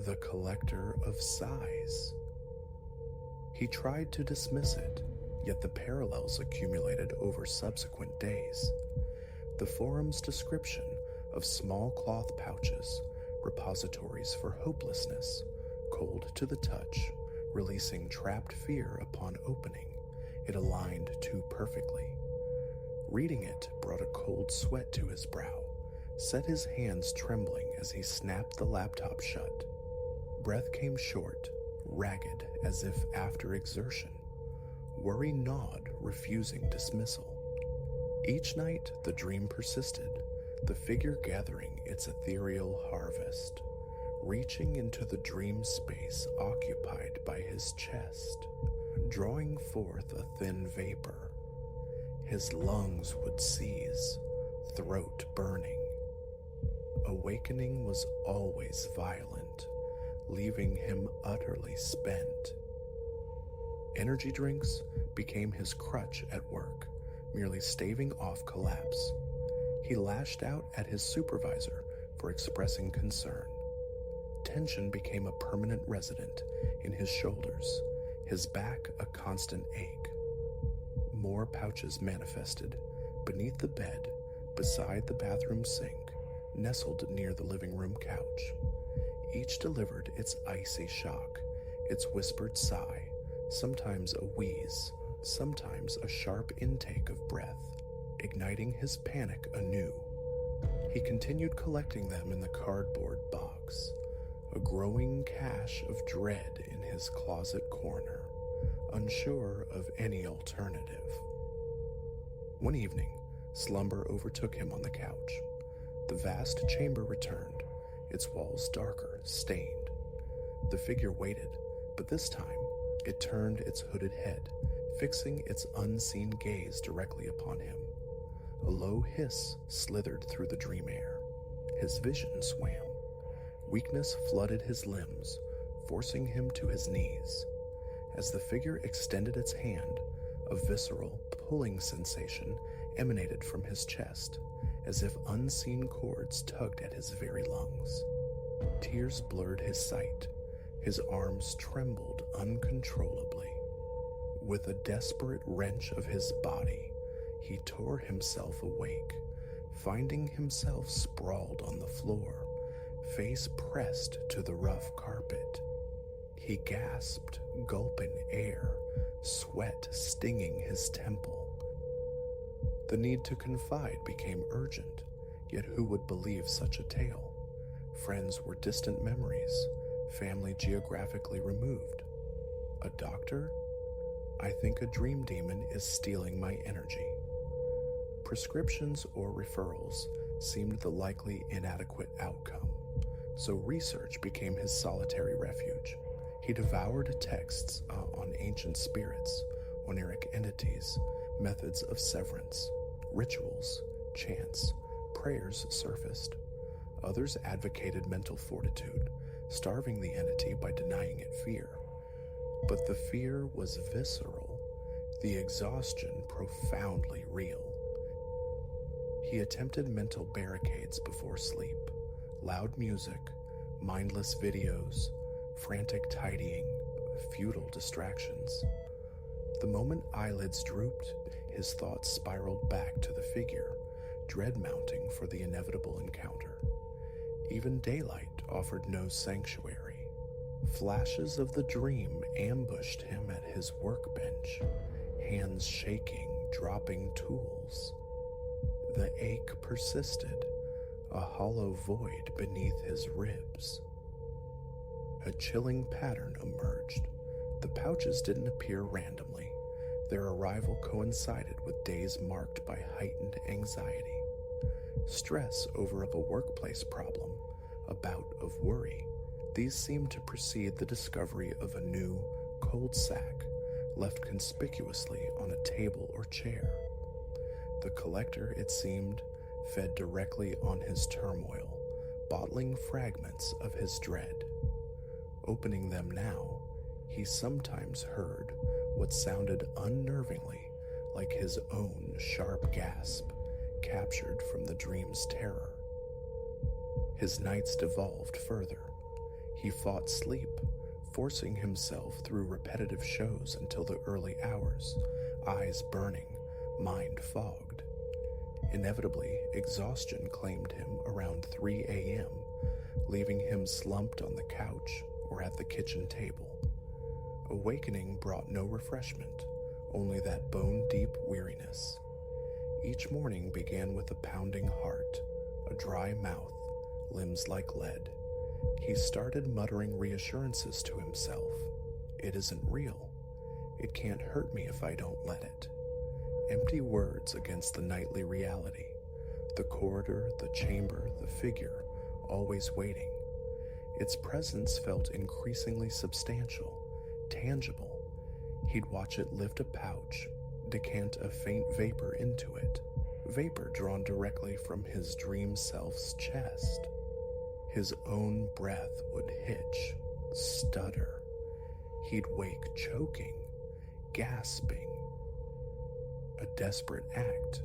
The collector of sighs. He tried to dismiss it, yet the parallels accumulated over subsequent days. The forum's description of small cloth pouches, repositories for hopelessness, cold to the touch, releasing trapped fear upon opening, it aligned too perfectly. Reading it brought a cold sweat to his brow, set his hands trembling as he snapped the laptop shut. Breath came short, ragged as if after exertion. Worry gnawed, refusing dismissal. Each night the dream persisted, the figure gathering its ethereal harvest, reaching into the dream space occupied by his chest, drawing forth a thin vapor. His lungs would seize, throat burning. Awakening was always violent, leaving him utterly spent. Energy drinks became his crutch at work, merely staving off collapse. He lashed out at his supervisor for expressing concern. Tension became a permanent resident in his shoulders, his back a constant ache. More pouches manifested, beneath the bed, beside the bathroom sink, nestled near the living room couch. Each delivered its icy shock, its whispered sigh, sometimes a wheeze, sometimes a sharp intake of breath, igniting his panic anew. He continued collecting them in the cardboard box, a growing cache of dread in his closet corner, unsure of any alternative. One evening, slumber overtook him on the couch. The vast chamber returned, its walls darker, stained. The figure waited, but this time it turned its hooded head, fixing its unseen gaze directly upon him. A low hiss slithered through the dream air. His vision swam. Weakness flooded his limbs, forcing him to his knees. As the figure extended its hand, a visceral, pulling sensation emanated from his chest, as if unseen cords tugged at his very lungs. Tears blurred his sight. His arms trembled uncontrollably. With a desperate wrench of his body, he tore himself awake, finding himself sprawled on the floor, face pressed to the rough carpet. He gasped, gulping air, sweat stinging his temple. The need to confide became urgent, yet who would believe such a tale? Friends were distant memories, family geographically removed. A doctor? I think a dream demon is stealing my energy. Prescriptions or referrals seemed the likely inadequate outcome, so research became his solitary refuge. He devoured texts on ancient spirits, oniric entities, methods of severance, rituals, chants, prayers surfaced. Others advocated mental fortitude, starving the entity by denying it fear. But the fear was visceral, the exhaustion profoundly real. He attempted mental barricades before sleep, loud music, mindless videos, frantic tidying, futile distractions. The moment eyelids drooped, his thoughts spiraled back to the figure, dread mounting for the inevitable encounter. Even daylight offered no sanctuary. Flashes of the dream ambushed him at his workbench, hands shaking, dropping tools. The ache persisted, a hollow void beneath his ribs. A chilling pattern emerged. The pouches didn't appear randomly. Their arrival coincided with days marked by heightened anxiety. Stress over a workplace problem, a bout of worry. These seemed to precede the discovery of a new, cold sack left conspicuously on a table or chair. The collector, it seemed, fed directly on his turmoil, bottling fragments of his dread. Opening them now, he sometimes heard what sounded unnervingly like his own sharp gasp, captured from the dream's terror. His nights devolved further. He fought sleep, forcing himself through repetitive shows until the early hours, eyes burning, mind fogged. Inevitably, exhaustion claimed him around 3 a.m., leaving him slumped on the couch or at the kitchen table. Awakening brought no refreshment, only that bone-deep weariness. Each morning began with a pounding heart, a dry mouth, limbs like lead. He started muttering reassurances to himself. It isn't real. It can't hurt me if I don't let it. Empty words against the nightly reality. The corridor, the chamber, the figure, always waiting. Its presence felt increasingly substantial, tangible. He'd watch it lift a pouch, decant a faint vapor into it, vapor drawn directly from his dream self's chest. His own breath would hitch, stutter. He'd wake choking, gasping. A desperate act.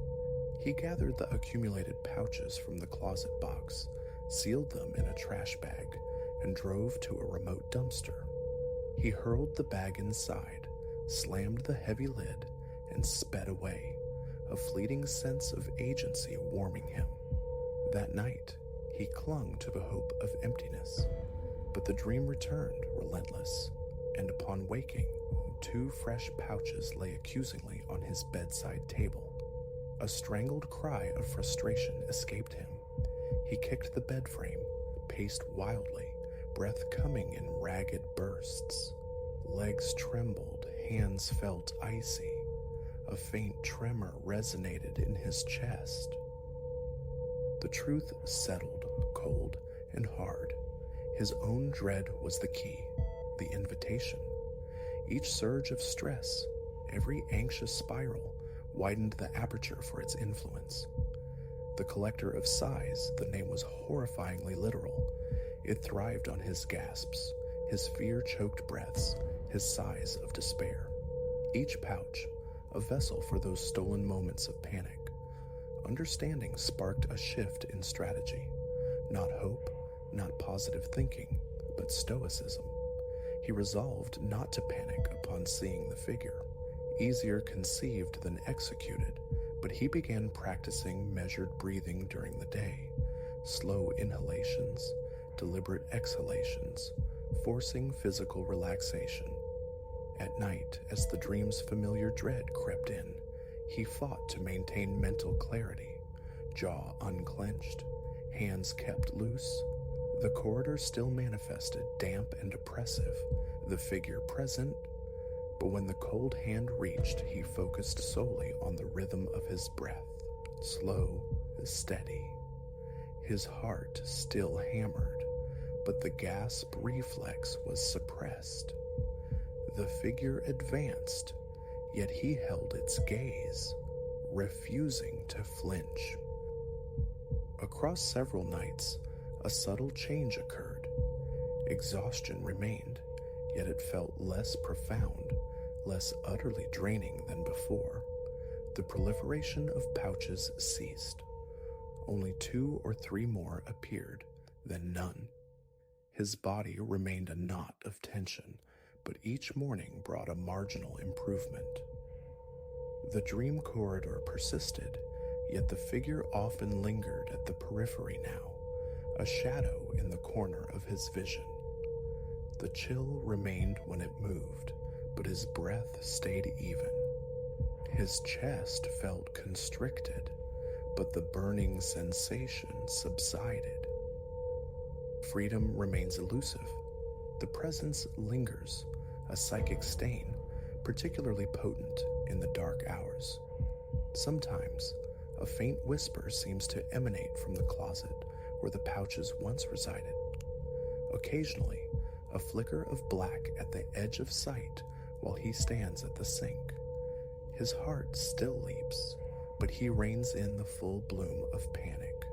He gathered the accumulated pouches from the closet box, sealed them in a trash bag, and drove to a remote dumpster. He hurled the bag inside, slammed the heavy lid, and sped away, a fleeting sense of agency warming him. That night, he clung to the hope of emptiness, but the dream returned relentless, and upon waking, 2 fresh pouches lay accusingly on his bedside table. A strangled cry of frustration escaped him. He kicked the bed frame, paced wildly, breath coming in ragged bursts. Legs trembled, hands felt icy. A faint tremor resonated in his chest. The truth settled, cold and hard. His own dread was the key, the invitation. Each surge of stress, every anxious spiral, widened the aperture for its influence. The collector of sighs, the name was horrifyingly literal. It thrived on his gasps, his fear-choked breaths, his sighs of despair. Each pouch, a vessel for those stolen moments of panic. Understanding sparked a shift in strategy. Not hope, not positive thinking, but stoicism. He resolved not to panic upon seeing the figure. Easier conceived than executed, but he began practicing measured breathing during the day, slow inhalations, deliberate exhalations, forcing physical relaxation. At night, as the dream's familiar dread crept in, he fought to maintain mental clarity, jaw unclenched, hands kept loose. The corridor still manifested damp and oppressive, the figure present, but when the cold hand reached, he focused solely on the rhythm of his breath, slow, steady. His heart still hammered, but the gasp reflex was suppressed. The figure advanced. yet he held its gaze, refusing to flinch. Across several nights, a subtle change occurred. Exhaustion remained, yet it felt less profound, less utterly draining than before. The proliferation of pouches ceased. Only 2 or 3 more appeared, then none. His body remained a knot of tension, but each morning brought a marginal improvement. The dream corridor persisted, yet the figure often lingered at the periphery now, a shadow in the corner of his vision. The chill remained when it moved, but his breath stayed even. His chest felt constricted, but the burning sensation subsided. Freedom remains elusive. The presence lingers, a psychic stain, particularly potent in the dark hours. Sometimes, a faint whisper seems to emanate from the closet where the pouches once resided. Occasionally, a flicker of black at the edge of sight while he stands at the sink. His heart still leaps, but he reins in the full bloom of panic.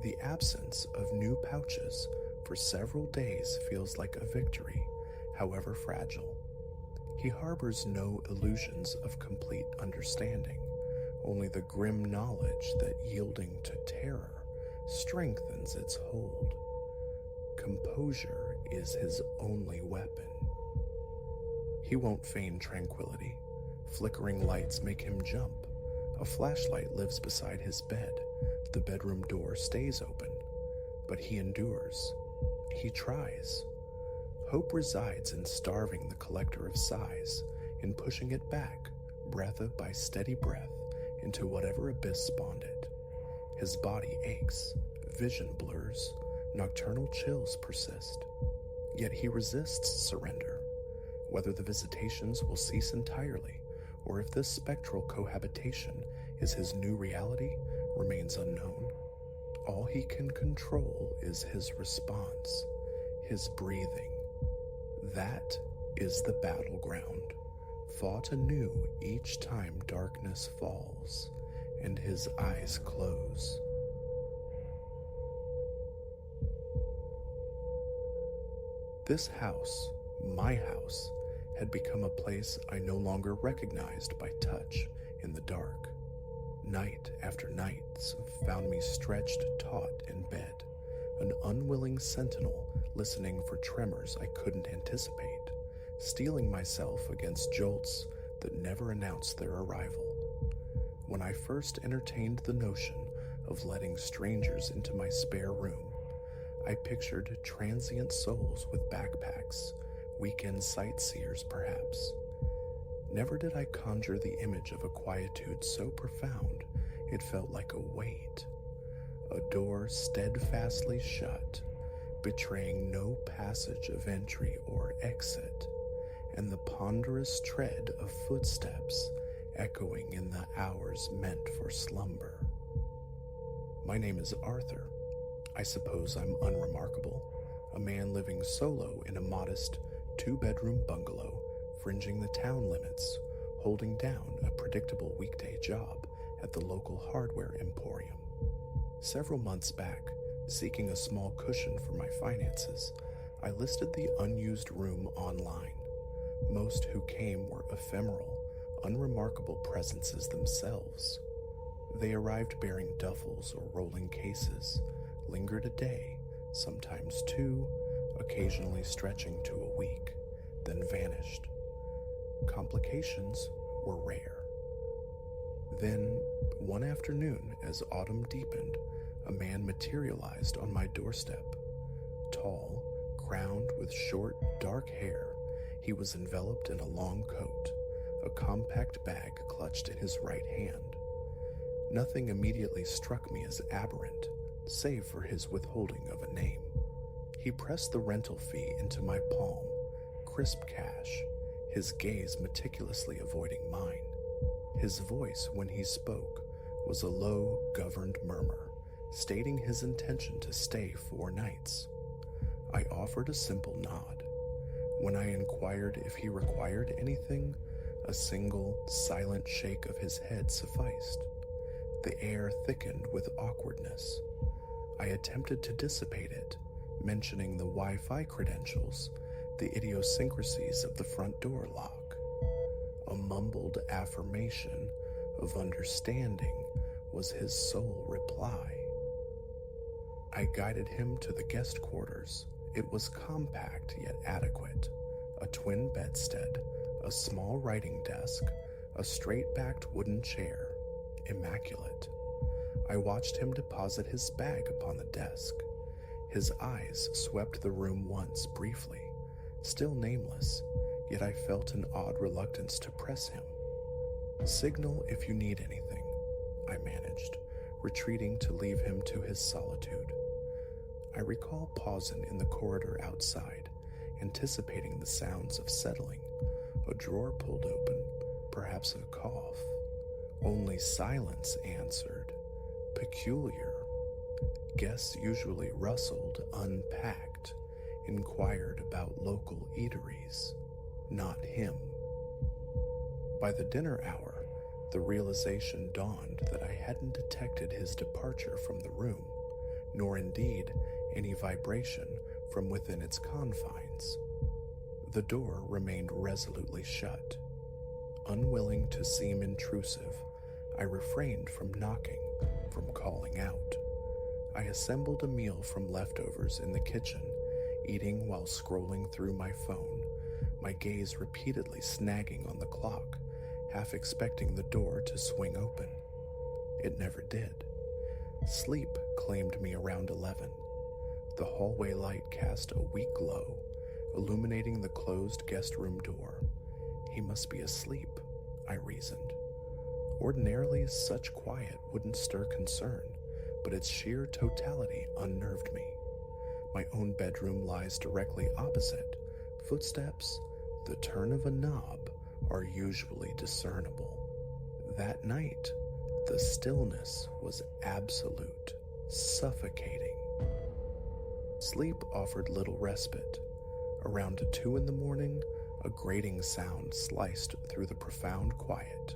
The absence of new pouches for several days feels like a victory, however fragile. He harbors no illusions of complete understanding, only the grim knowledge that yielding to terror strengthens its hold. Composure is his only weapon. He won't feign tranquility. Flickering lights make him jump. A flashlight lives beside his bed. The bedroom door stays open, but he endures. He tries. Hope resides in starving the collector of sighs, in pushing it back, breath by steady breath, into whatever abyss spawned it. His body aches, vision blurs, nocturnal chills persist. Yet he resists surrender. Whether the visitations will cease entirely, or if this spectral cohabitation is his new reality, remains unknown. All he can control is his response, his breathing. That is the battleground, fought anew each time darkness falls and his eyes close. This house, my house, had become a place I no longer recognized by touch in the dark. Night after night found me stretched taut in bed, an unwilling sentinel listening for tremors I couldn't anticipate, steeling myself against jolts that never announced their arrival. When I first entertained the notion of letting strangers into my spare room, I pictured transient souls with backpacks, weekend sightseers perhaps. Never did I conjure the image of a quietude so profound it felt like a weight. A door steadfastly shut, betraying no passage of entry or exit, and the ponderous tread of footsteps echoing in the hours meant for slumber. My name is Arthur. I suppose I'm unremarkable, a man living solo in a modest 2-bedroom bungalow fringing the town limits, holding down a predictable weekday job at the local hardware emporium. Several months back, seeking a small cushion for my finances, I listed the unused room online. Most who came were ephemeral, unremarkable presences themselves. They arrived bearing duffels or rolling cases, lingered a day, sometimes 2, occasionally stretching to a week, then vanished. Complications were rare. Then, one afternoon, as autumn deepened, a man materialized on my doorstep. Tall, crowned with short, dark hair, he was enveloped in a long coat, a compact bag clutched in his right hand. Nothing immediately struck me as aberrant, save for his withholding of a name. He pressed the rental fee into my palm, crisp cash, his gaze meticulously avoiding mine. His voice, when he spoke, was a low, governed murmur, stating his intention to stay 4 nights. I offered a simple nod. When I inquired if he required anything, A single, silent shake of his head sufficed. The air thickened with awkwardness. I attempted to dissipate it, mentioning the Wi-Fi credentials, the idiosyncrasies of the front door lock. A mumbled affirmation of understanding was his sole reply. I guided him to the guest quarters. It was compact yet adequate. A twin bedstead, a small writing desk, a straight-backed wooden chair, immaculate. I watched him deposit his bag upon the desk. His eyes swept the room once briefly, still nameless, yet I felt an odd reluctance to press him. Signal if you need anything, I managed, retreating to leave him to his solitude. I recall pausing in the corridor outside, anticipating the sounds of settling, a drawer pulled open, perhaps a cough. Only silence answered. Peculiar. Guests usually rustled, unpacked, inquired about local eateries. Not him. By the dinner hour, the realization dawned that I hadn't detected his departure from the room, nor indeed any vibration from within its confines. The door remained resolutely shut. Unwilling to seem intrusive, I refrained from knocking, from calling out. I assembled a meal from leftovers in the kitchen, eating while scrolling through my phone, my gaze repeatedly snagging on the clock, half expecting the door to swing open. It never did. Sleep claimed me around 11. The hallway light cast a weak glow, illuminating the closed guest room door. He must be asleep, I reasoned. Ordinarily, such quiet wouldn't stir concern, but its sheer totality unnerved me. My own bedroom lies directly opposite. Footsteps, the turn of a knob, are usually discernible. That night, the stillness was absolute, suffocating. Sleep offered little respite. Around 2 a.m, a grating sound sliced through the profound quiet,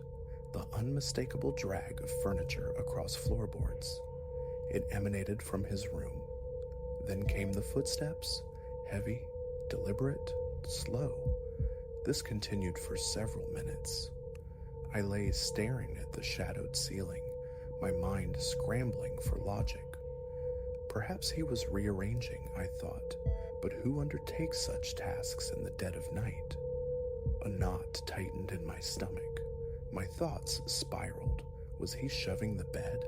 the unmistakable drag of furniture across floorboards. It emanated from his room. Then came the footsteps, heavy, deliberate, slow. This continued for several minutes. I lay staring at the shadowed ceiling, my mind scrambling for logic. Perhaps he was rearranging, I thought, but who undertakes such tasks in the dead of night? A knot tightened in my stomach. My thoughts spiraled. Was he shoving the bed?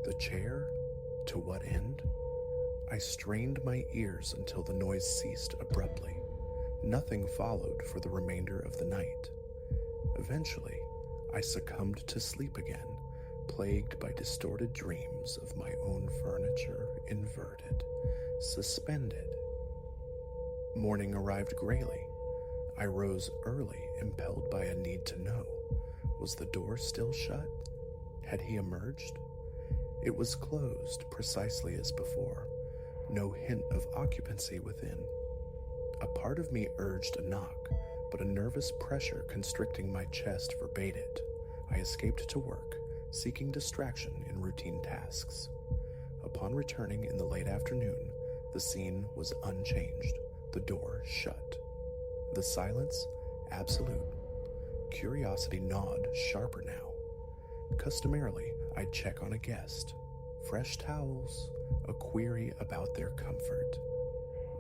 The chair? To what end? I strained my ears until the noise ceased abruptly. Nothing followed for the remainder of the night. Eventually, I succumbed to sleep again, plagued by distorted dreams of my own furniture inverted, suspended. Morning arrived grayly. I rose early, impelled by a need to know. Was the door still shut? Had he emerged? It was closed precisely as before. No hint of occupancy within. A part of me urged a knock, but a nervous pressure constricting my chest forbade it. I escaped to work, seeking distraction in routine tasks. Upon returning in the late afternoon, the scene was unchanged, the door shut. The silence, absolute. Curiosity gnawed sharper now. Customarily, I'd check on a guest. Fresh towels, a query about their comfort.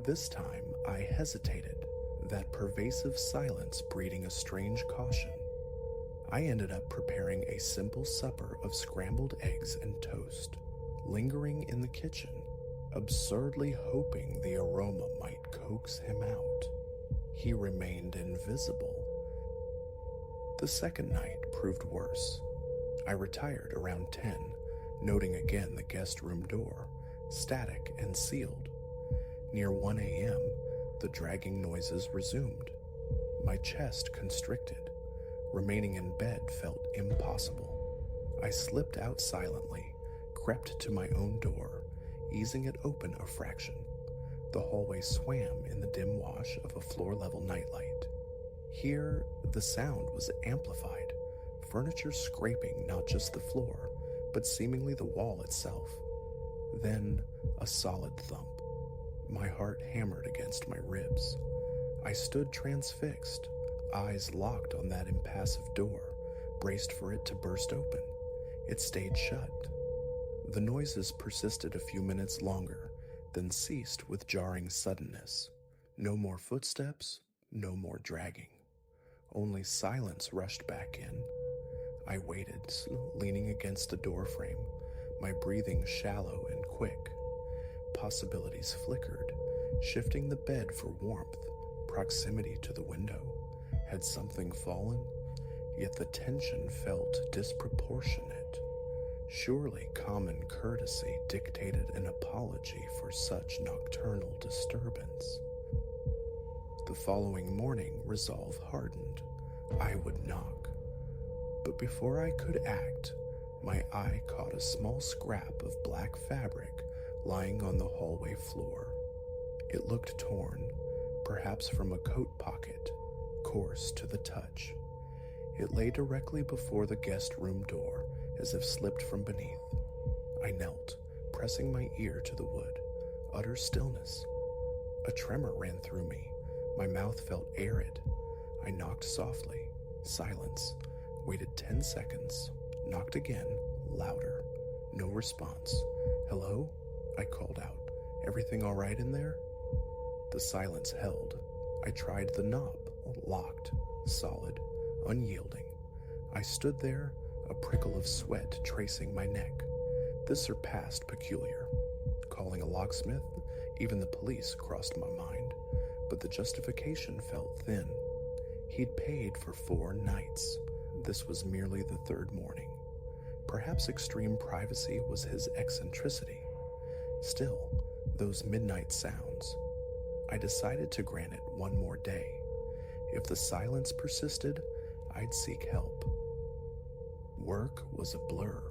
This time, I hesitated, that pervasive silence breeding a strange caution. I ended up preparing a simple supper of scrambled eggs and toast, lingering in the kitchen, absurdly hoping the aroma might coax him out. He remained invisible. The second night proved worse. I retired around 10, noting again the guest room door, static and sealed. Near 1 a.m., the dragging noises resumed. My chest constricted. Remaining in bed felt impossible. I slipped out silently, crept to my own door, easing it open a fraction. The hallway swam in the dim wash of a floor-level nightlight. Here, the sound was amplified, furniture scraping not just the floor, but seemingly the wall itself. Then, a solid thump. My heart hammered against my ribs. I stood transfixed, eyes locked on that impassive door, braced for it to burst open. It stayed shut. The noises persisted a few minutes longer, then ceased with jarring suddenness. No more footsteps, no more dragging. Only silence rushed back in. I waited, leaning against a doorframe, my breathing shallow and quick. Possibilities flickered, shifting the bed for warmth, proximity to the window. Had something fallen? Yet the tension felt disproportionate. Surely common courtesy dictated an apology for such nocturnal disturbance. The following morning, resolve hardened. I would knock. But before I could act, my eye caught a small scrap of black fabric lying on the hallway floor. It looked torn, perhaps from a coat pocket, coarse to the touch. It lay directly before the guest room door, as if slipped from beneath. I knelt, pressing my ear to the wood. Utter stillness. A tremor ran through me. My mouth felt arid. I knocked softly. Silence. Waited 10 seconds. Knocked again, louder. No response. Hello? I called out. Everything all right in there? The silence held. I tried the knob. Locked. Solid. Unyielding. I stood there, a prickle of sweat tracing my neck. This surpassed peculiar. Calling a locksmith, even the police crossed my mind, but the justification felt thin. He'd paid for 4 nights. This was merely the 3rd morning. Perhaps extreme privacy was his eccentricity. Still, those midnight sounds. I decided to grant it one more day. If the silence persisted, I'd seek help. Work was a blur.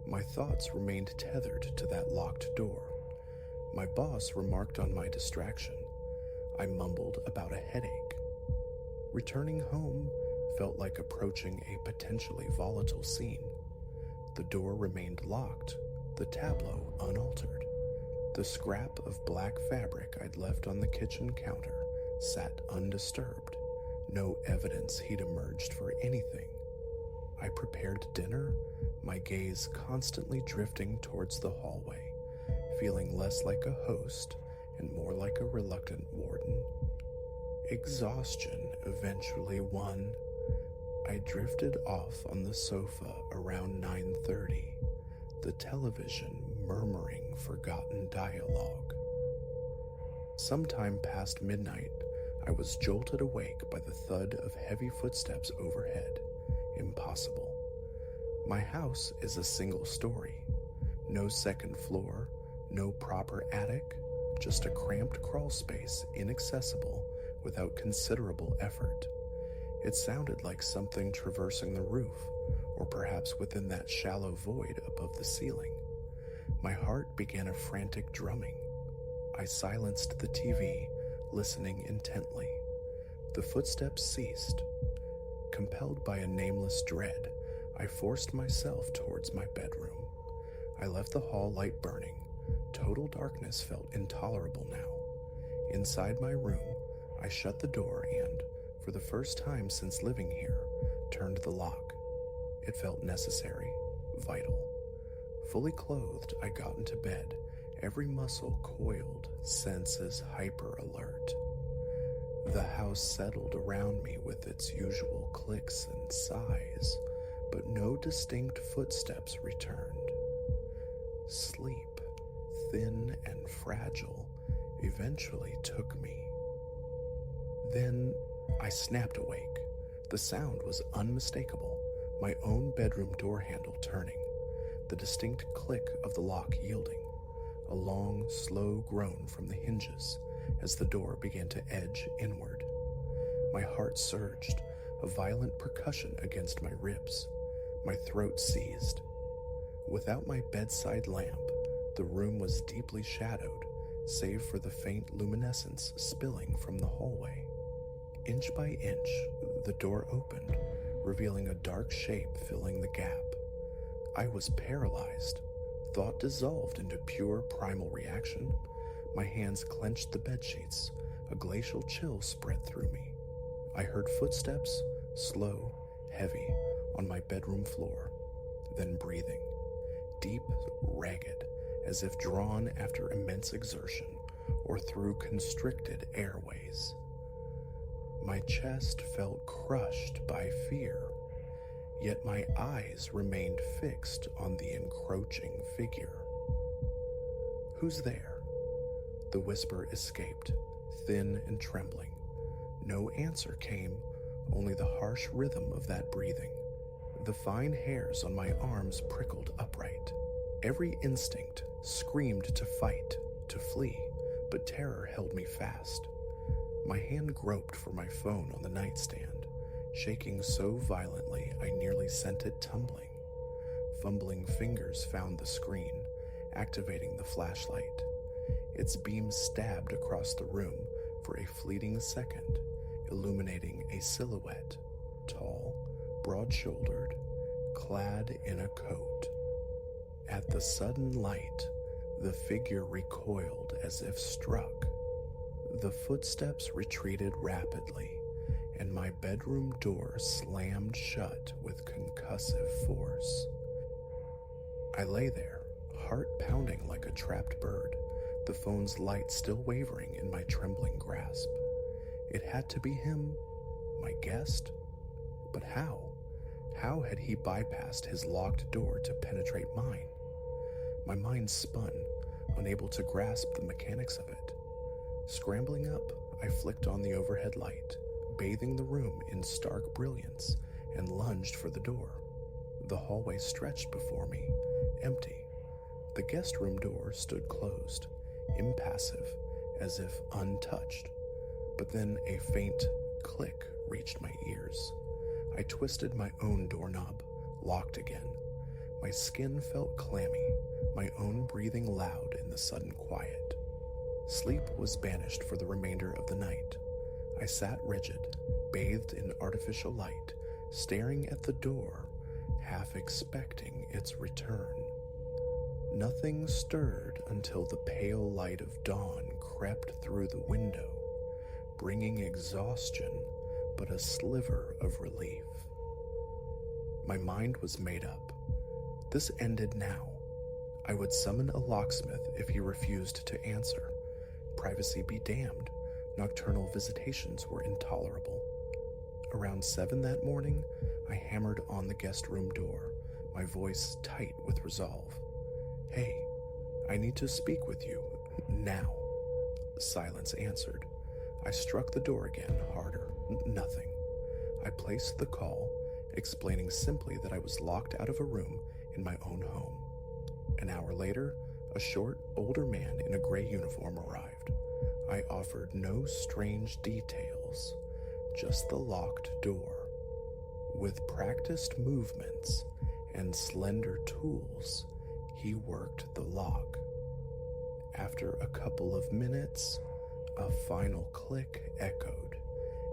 My thoughts remained tethered to that locked door. My boss remarked on my distraction. I mumbled about a headache. Returning home felt like approaching a potentially volatile scene. The door remained locked, the tableau unaltered. The scrap of black fabric I'd left on the kitchen counter sat undisturbed. No evidence he'd emerged for anything. I prepared dinner, my gaze constantly drifting towards the hallway, feeling less like a host and more like a reluctant warden. Exhaustion eventually won. I drifted off on the sofa around 9:30, the television murmuring forgotten dialogue. Sometime past midnight, I was jolted awake by the thud of heavy footsteps overhead. Impossible. My house is a single story. No second floor, no proper attic, just a cramped crawl space inaccessible without considerable effort. It sounded like something traversing the roof, or perhaps within that shallow void above the ceiling. My heart began a frantic drumming. I silenced the TV, listening intently. The footsteps ceased. Compelled by a nameless dread, I forced myself towards my bedroom. I left the hall light burning. Total darkness felt intolerable now. Inside my room, I shut the door and, for the first time since living here, turned the lock. It felt necessary, vital. Fully clothed, I got into bed, every muscle coiled, senses hyper-alert. The house settled around me with its usual clicks and sighs, but no distinct footsteps returned. Sleep, thin and fragile, eventually took me. Then I snapped awake. The sound was unmistakable, my own bedroom door handle turning, the distinct click of the lock yielding, a long, slow groan from the hinges as the door began to edge inward. My heart surged, a violent percussion against my ribs. My throat seized. Without my bedside lamp, the room was deeply shadowed, save for the faint luminescence spilling from the hallway. Inch by inch, The door opened, revealing a dark shape filling the gap. I was paralyzed. Thought dissolved into pure primal reaction. My hands clenched the bedsheets. A glacial chill spread through me. I heard footsteps, slow, heavy, on my bedroom floor, then breathing. Deep, ragged, as if drawn after immense exertion or through constricted airways. My chest felt crushed by fear, yet my eyes remained fixed on the encroaching figure. "Who's there?" The whisper escaped, thin and trembling. No answer came, only the harsh rhythm of that breathing. The fine hairs on my arms prickled upright. Every instinct screamed to fight, to flee, but terror held me fast. My hand groped for my phone on the nightstand, shaking so violently I nearly sent it tumbling. Fumbling fingers found the screen, activating the flashlight. Its beam stabbed across the room for a fleeting second, illuminating a silhouette, tall, broad-shouldered, clad in a coat. At the sudden light, the figure recoiled as if struck. The footsteps retreated rapidly, and my bedroom door slammed shut with concussive force. I lay there, heart pounding like a trapped bird, the phone's light still wavering in my trembling grasp. It had to be him, my guest. But how? How had he bypassed his locked door to penetrate mine? My mind spun, unable to grasp the mechanics of it. Scrambling up, I flicked on the overhead light, bathing the room in stark brilliance, and lunged for the door. The hallway stretched before me, empty. The guest room door stood closed, impassive, as if untouched. But then a faint click reached my ears. I twisted my own doorknob, locked again. My skin felt clammy, my own breathing loud in the sudden quiet. Sleep was banished for the remainder of the night. I sat rigid, bathed in artificial light, staring at the door, half expecting its return. Nothing stirred until the pale light of dawn crept through the window, bringing exhaustion but a sliver of relief. My mind was made up. This ended now. I would summon a locksmith if he refused to answer. Privacy be damned. Nocturnal visitations were intolerable. Around 7 that morning, I hammered on the guest room door, my voice tight with resolve. "Hey, I need to speak with you, now." Silence answered. I struck the door again, harder. Nothing. I placed the call, explaining simply that I was locked out of a room in my own home. An hour later, a short, older man in a gray uniform arrived. I offered no strange details, just the locked door. With practiced movements and slender tools, he worked the lock. After a couple of minutes, a final click echoed,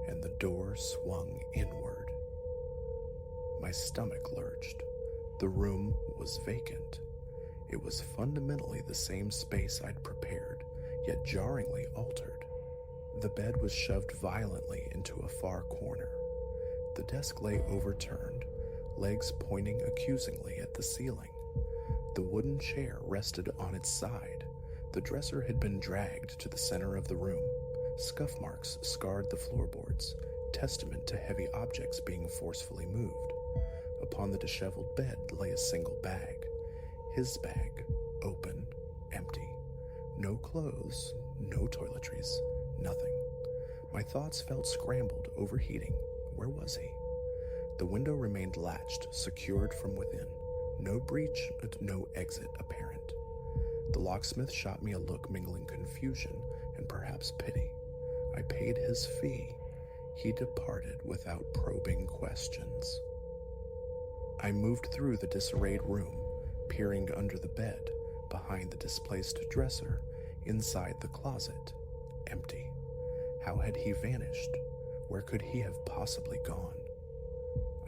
and the door swung inward. My stomach lurched. The room was vacant. It was fundamentally the same space I'd prepared, yet jarringly altered. The bed was shoved violently into a far corner. The desk lay overturned, legs pointing accusingly at the ceiling. The wooden chair rested on its side. The dresser had been dragged to the center of the room. Scuff marks scarred the floorboards, testament to heavy objects being forcefully moved. Upon the disheveled bed lay a single bag. His bag, open, empty. No clothes, no toiletries, nothing. My thoughts felt scrambled, overheating. Where was he? The window remained latched, secured from within. No breach, no exit apparent. The locksmith shot me a look mingling confusion and perhaps pity. I paid his fee. He departed without probing questions. I moved through the disarrayed room, peering under the bed, behind the displaced dresser, inside the closet. Empty. How had he vanished? Where could he have possibly gone?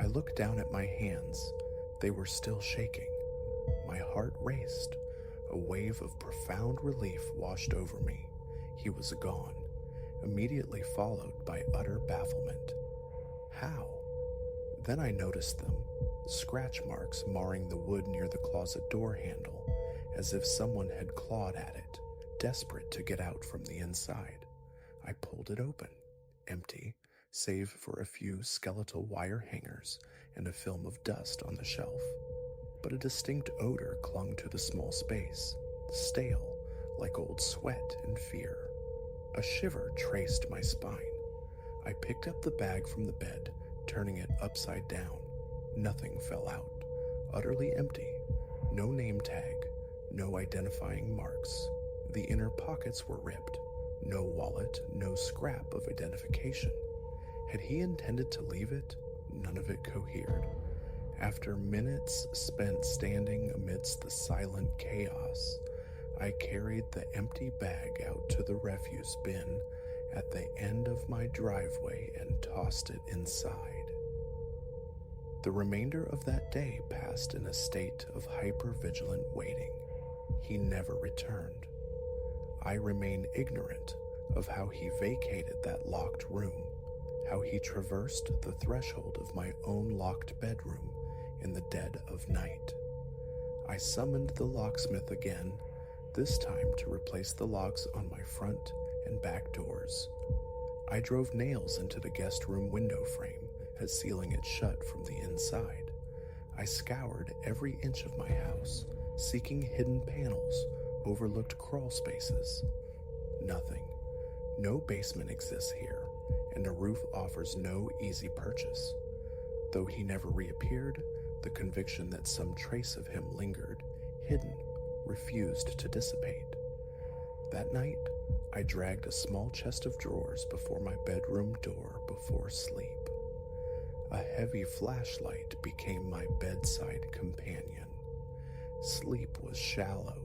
I looked down at my hands. They were still shaking. My heart raced. A wave of profound relief washed over me. He was gone, immediately followed by utter bafflement. How? Then I noticed them, scratch marks marring the wood near the closet door handle, as if someone had clawed at it, desperate to get out from the inside. I pulled it open, empty, save for a few skeletal wire hangers and a film of dust on the shelf. But a distinct odor clung to the small space, stale, like old sweat and fear. A shiver traced my spine. I picked up the bag from the bed, turning it upside down. Nothing fell out. Utterly empty. No name tag, no identifying marks. The inner pockets were ripped. No wallet, no scrap of identification. Had he intended to leave it? None of it cohered. After minutes spent standing amidst the silent chaos, I carried the empty bag out to the refuse bin at the end of my driveway and tossed it inside. The remainder of that day passed in a state of hyper-vigilant waiting. He never returned. I remain ignorant of how he vacated that locked room, how he traversed the threshold of my own locked bedroom in the dead of night. I summoned the locksmith again, this time to replace the locks on my front and back doors. I drove nails into the guest room window frame, sealing it shut from the inside. I scoured every inch of my house, seeking hidden panels, overlooked crawl spaces. Nothing. No basement exists here, and a roof offers no easy purchase. Though he never reappeared, the conviction that some trace of him lingered, hidden, refused to dissipate. That night, I dragged a small chest of drawers before my bedroom door before sleep. A heavy flashlight became my bedside companion. Sleep was shallow,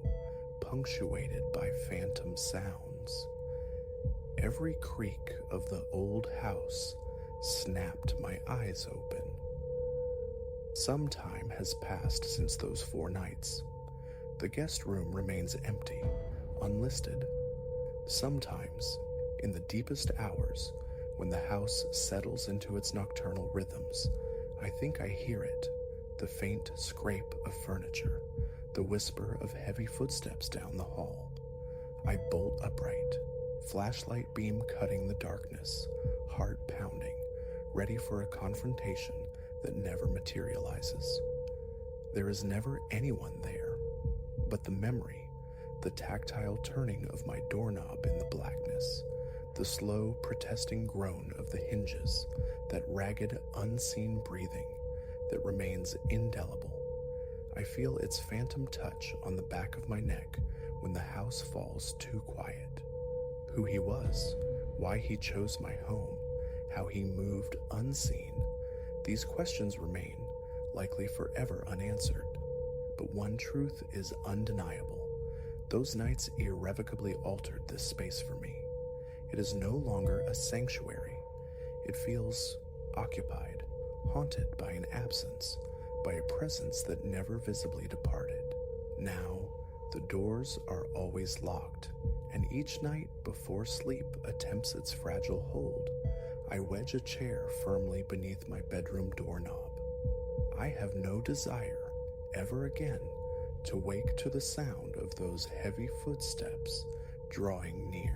punctuated by phantom sounds. Every creak of the old house snapped my eyes open. Some time has passed since those 4 nights. The guest room remains empty, unlisted. Sometimes, in the deepest hours, when the house settles into its nocturnal rhythms, I think I hear it, the faint scrape of furniture, the whisper of heavy footsteps down the hall. I bolt upright, flashlight beam cutting the darkness, heart pounding, ready for a confrontation that never materializes. There is never anyone there, but the memory, the tactile turning of my doorknob in the blackness, the slow, protesting groan of the hinges, that ragged, unseen breathing that remains indelible. I feel its phantom touch on the back of my neck when the house falls too quiet. Who he was, why he chose my home, how he moved unseen, these questions remain, likely forever unanswered. But one truth is undeniable. Those nights irrevocably altered this space for me. It is no longer a sanctuary. It feels occupied, haunted by an absence, by a presence that never visibly departed. Now, the doors are always locked, and each night before sleep attempts its fragile hold, I wedge a chair firmly beneath my bedroom doorknob. I have no desire, ever again, to wake to the sound of those heavy footsteps drawing near.